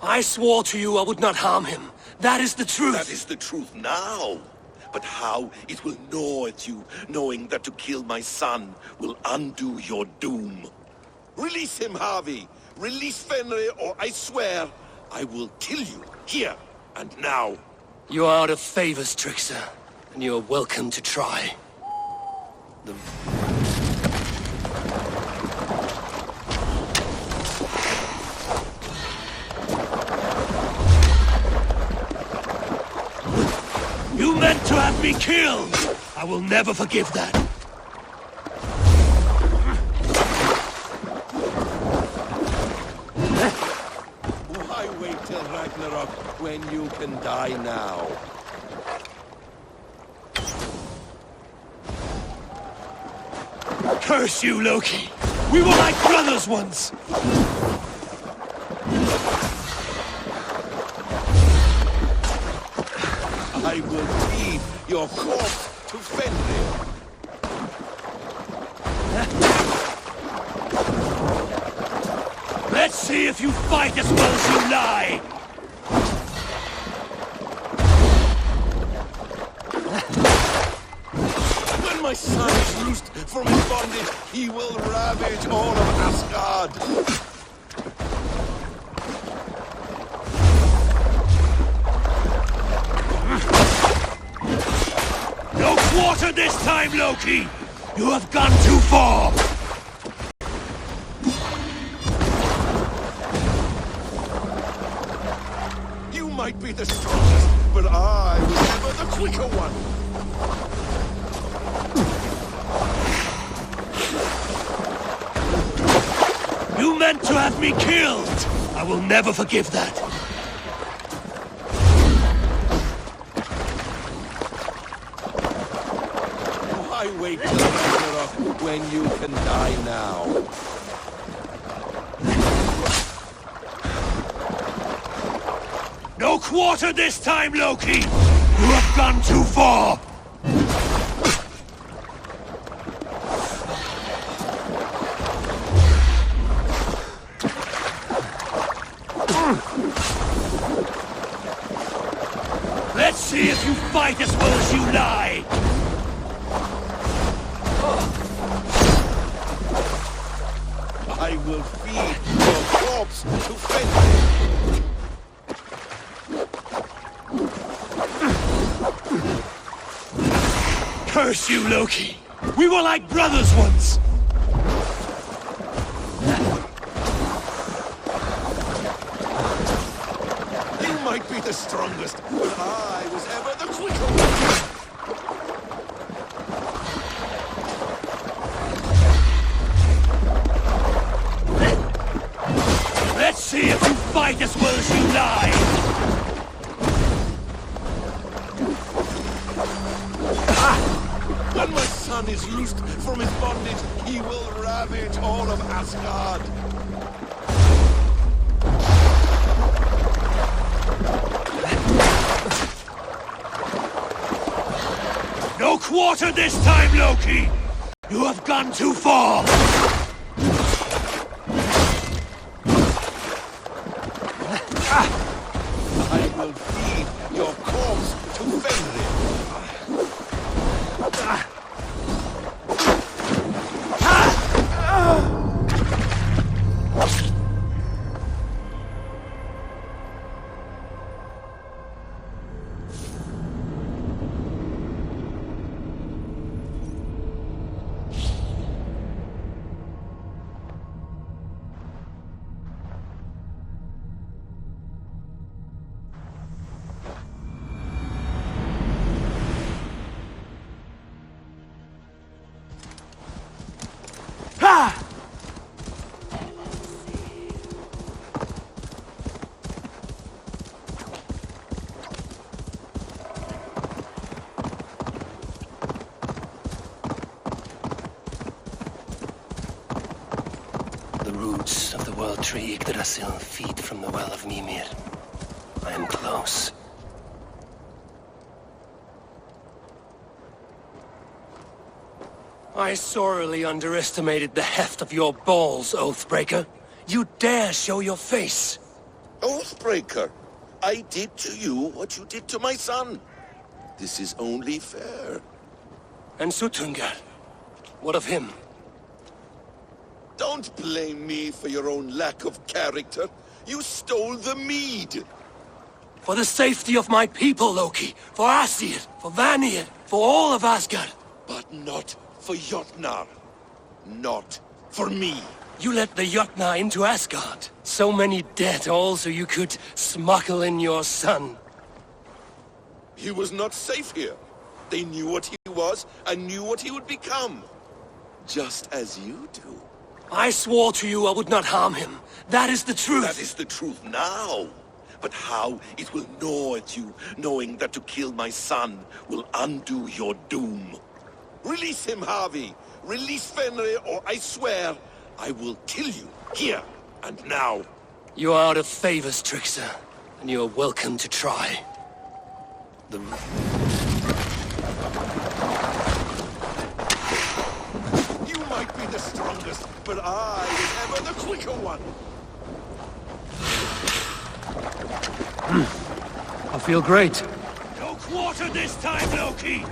I swore to you I would not harm him. That is the truth. That is the truth now. But how it will gnaw at you, knowing that to kill my son will undo your doom. Release him, Harvey. Release Fenrir, or I swear, I will kill you, here and now. You are out of favors, Trickster, and you are welcome to try. You meant to have me killed! I will never forgive that. Why wait till Ragnarok when you can die now? Curse you, Loki! We were like brothers once! I will feed your corpse to Fenrir. Let's see if you fight as well as you lie! When my son is loosed from his bondage, he will ravage all of Asgard. No quarter this time, Loki! You have gone too far! You might be the strongest, but I was ever the quicker one. You meant to have me killed! I will never forgive that. Why wait till Ragnarok when you can die now? No quarter this time, Loki! You have gone too far! Let's see if you fight as well as you lie! I will feed your corpse to Fenrir. Curse you, Loki! We were like brothers once! You might be the strongest, but I was ever the quicker one. son is loosed from his bondage, he will ravage all of Asgard. No quarter this time, Loki! You have gone too far! I will feed your corpse to Fenrir. The roots of the world tree Yggdrasil feed from the well of Mimir. I am close. I sorely underestimated the heft of your balls, Oathbreaker. You dare show your face! Oathbreaker, I did to you what you did to my son. This is only fair. And Suttungr? What of him? Don't blame me for your own lack of character. You stole the mead. For the safety of my people, Loki. For Aesir, for Vanir, for all of Asgard. But not for Jotnar. Not for me. You let the Jotnar into Asgard. So many dead, all so you could smuggle in your son. He was not safe here. They knew what he was and knew what he would become. Just as you do. I swore to you I would not harm him. That is the truth. That is the truth now. But how it will gnaw at you, knowing that to kill my son will undo your doom. Release him, Harvey. Release Fenrir, or I swear, I will kill you, here and now. You are out of favors, Trickster, and you are welcome to try. You might be the strongest, but I was ever the quicker one. I feel great. No quarter this time, Loki!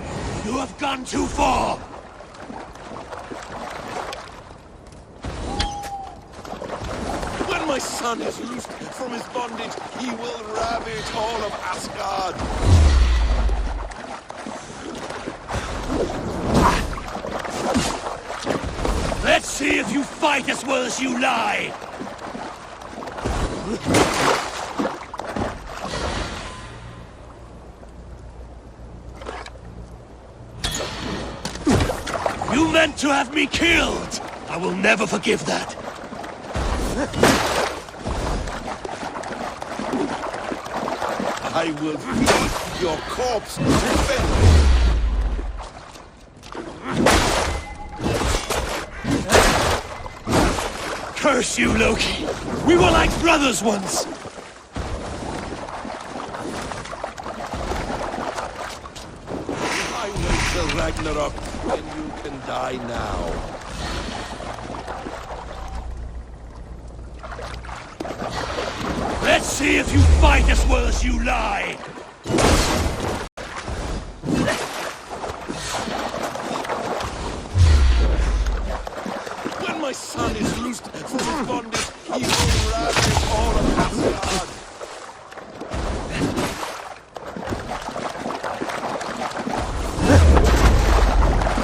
You have gone too far! When my son is loosed from his bondage, he will ravage all of Asgard. Let's see if you fight as well as you lie! You meant to have me killed! I will never forgive that. I will feed your corpse to Fenrir. Curse you, Loki! We were like brothers once! I wait till Ragnarok, when you can die now. Let's see if you fight as well as you lie! When my son is loosed from his bondage, he will ravage all of Asgard.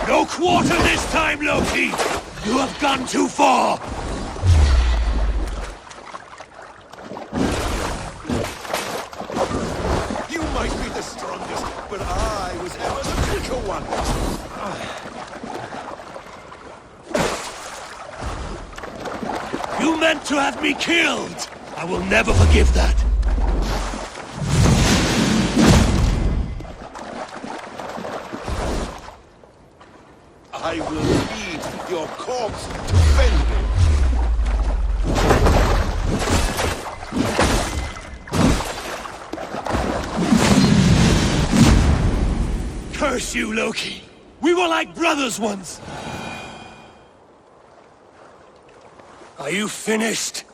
No quarter this time, Loki! You have gone too far! You might be the strongest, but I was ever the quicker one. You meant to have me killed! I will never forgive that. I will feed your corpse to Fenrir. Curse you, Loki! We were like brothers once! Are you finished?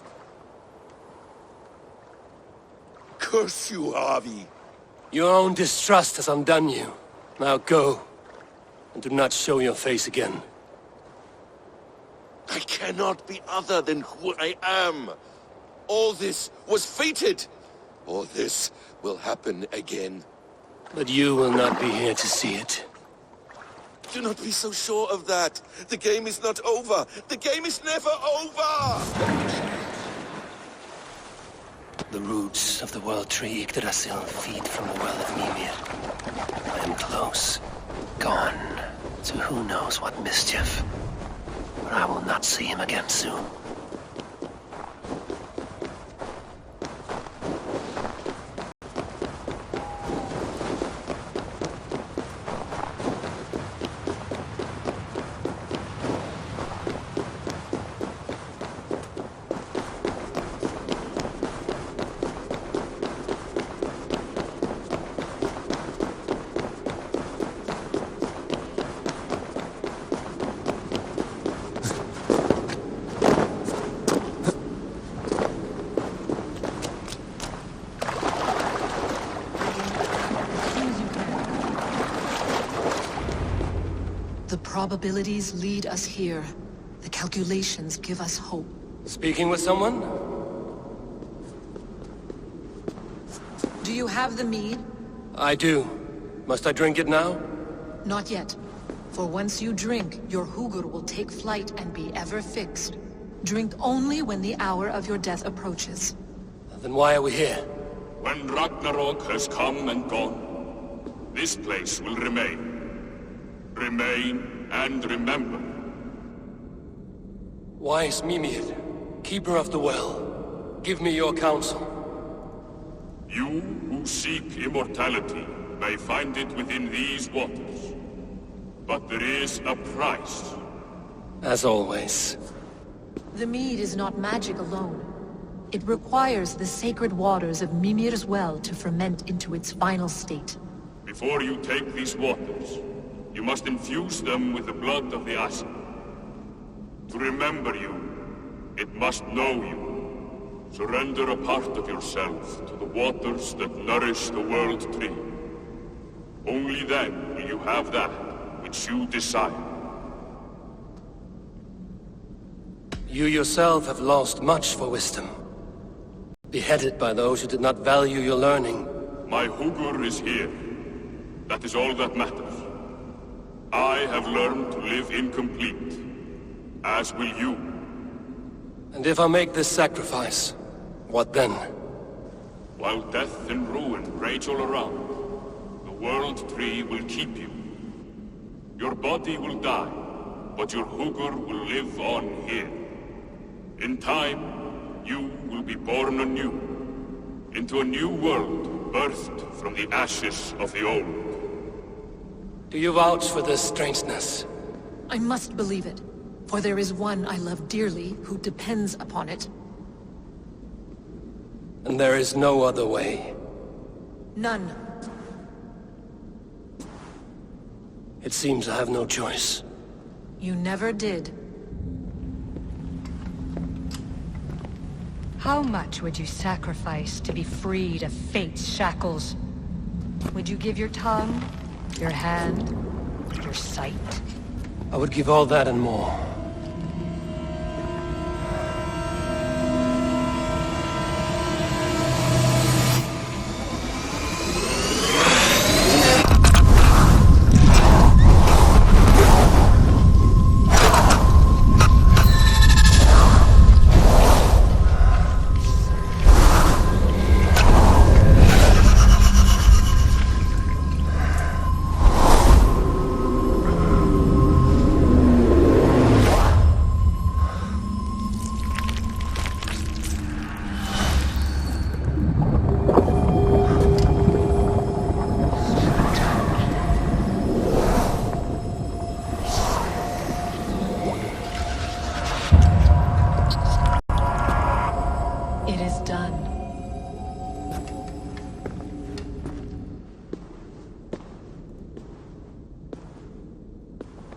Curse you, Harvey. Your own distrust has undone you. Now go, and do not show your face again. I cannot be other than who I am. All this was fated. All this will happen again. But you will not be here to see it. Do not be so sure of that. The game is not over. The game is never over! The roots of the World Tree Yggdrasil feed from the well of Mimir. I am close. Gone to who knows what mischief. But I will not see him again soon. The probabilities lead us here. The calculations give us hope. Speaking with someone? Do you have the mead? I do. Must I drink it now? Not yet. For once you drink, your Hugur will take flight and be ever fixed. Drink only when the hour of your death approaches. Then why are we here? When Ragnarok has come and gone, this place will remain. Remain and remember. Wise Mimir, keeper of the well, give me your counsel. You who seek immortality may find it within these waters. But there is a price. As always. The mead is not magic alone. It requires the sacred waters of Mimir's well to ferment into its final state. Before you take these waters, you must infuse them with the blood of the Asa. To remember you, it must know you. Surrender a part of yourself to the waters that nourish the World Tree. Only then will you have that which you desire. You yourself have lost much for wisdom. Beheaded by those who did not value your learning. My Hugur is here. That is all that matters. I have learned to live incomplete, as will you. And if I make this sacrifice, what then? While death and ruin rage all around, the World Tree will keep you. Your body will die, but your Hugur will live on here. In time, you will be born anew, into a new world birthed from the ashes of the old. Do you vouch for this strangeness? I must believe it, for there is one I love dearly who depends upon it. And there is no other way. None. It seems I have no choice. You never did. How much would you sacrifice to be freed of fate's shackles? Would you give your tongue, your hand, your sight? I would give all that and more.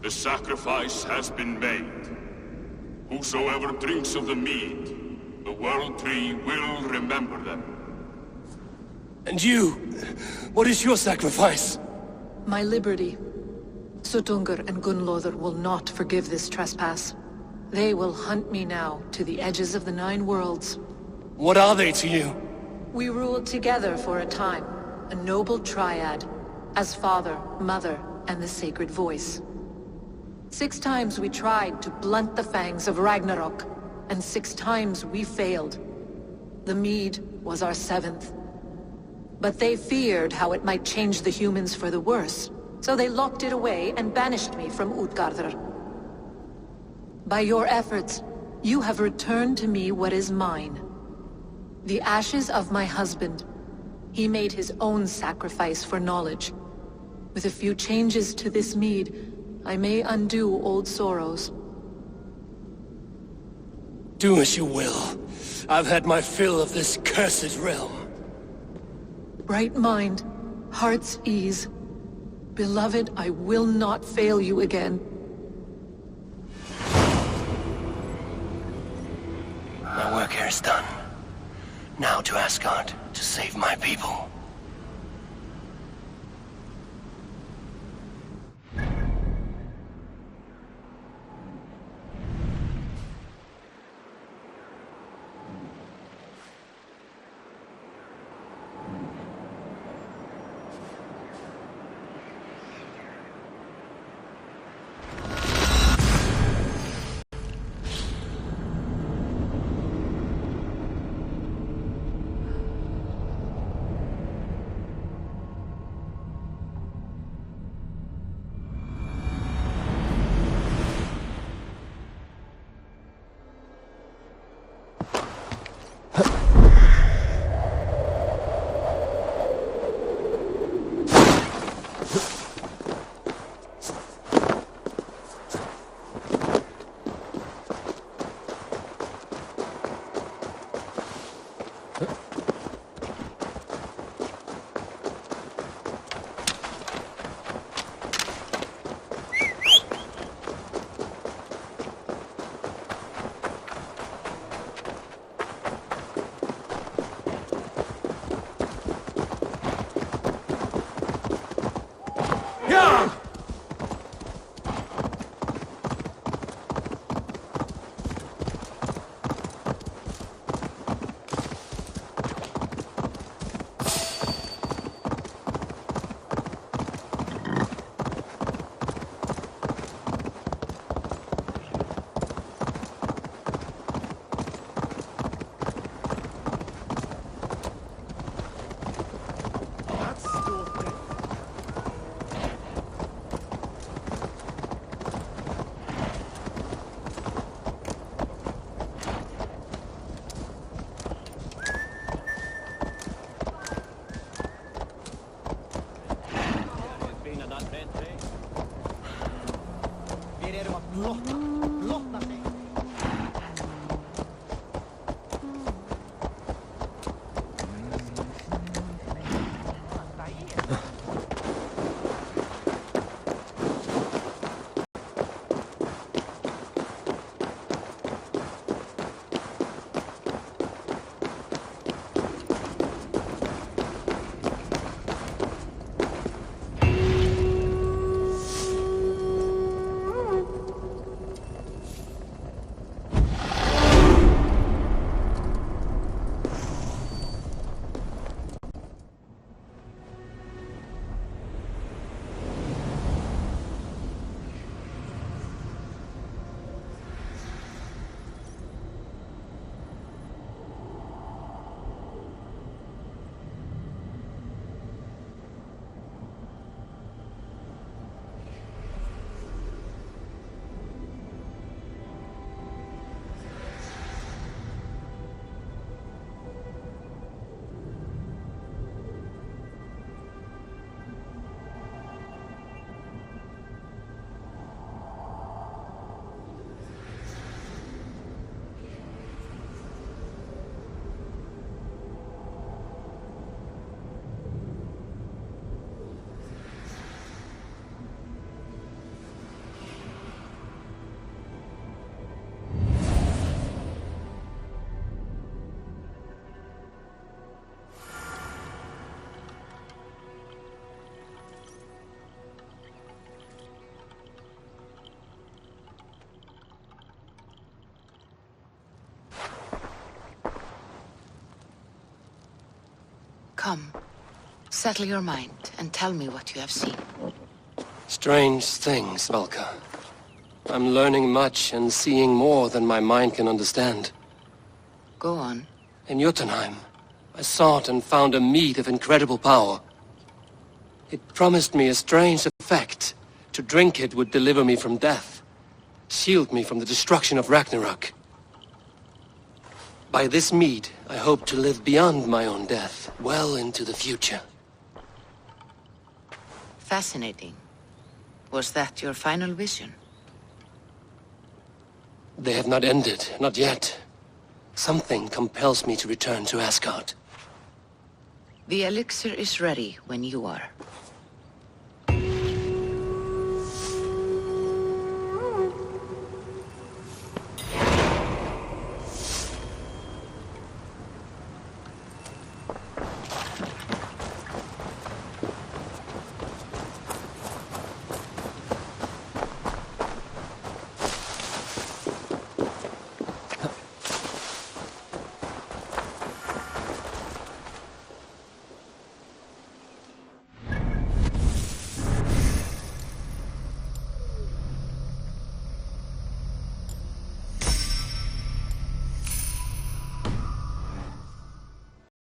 The sacrifice has been made. Whosoever drinks of the mead, the World Tree will remember them. And you? What is your sacrifice? My liberty. Suttungr and Gunnlóðr will not forgive this trespass. They will hunt me now to the edges of the 9 worlds. What are they to you? We ruled together for a time, a noble triad, as father, mother, and the sacred voice. 6 times we tried to blunt the fangs of Ragnarok, and 6 times we failed. The mead was our 7th. But they feared how it might change the humans for the worse, so they locked it away and banished me from Utgardr. By your efforts, you have returned to me what is mine. The ashes of my husband. He made his own sacrifice for knowledge. With a few changes to this mead, I may undo old sorrows. Do as you will. I've had my fill of this cursed realm. Bright mind, heart's ease. Beloved, I will not fail you again. My work here is done. Now to Asgard to save my people. Come. Settle your mind and tell me what you have seen. Strange things, Valka. I'm learning much and seeing more than my mind can understand. Go on. In Jotunheim, I sought and found a mead of incredible power. It promised me a strange effect. To drink it would deliver me from death, shield me from the destruction of Ragnarok. By this mead, I hope to live beyond my own death, well into the future. Fascinating. Was that your final vision? They have not ended, not yet. Something compels me to return to Asgard. The elixir is ready when you are.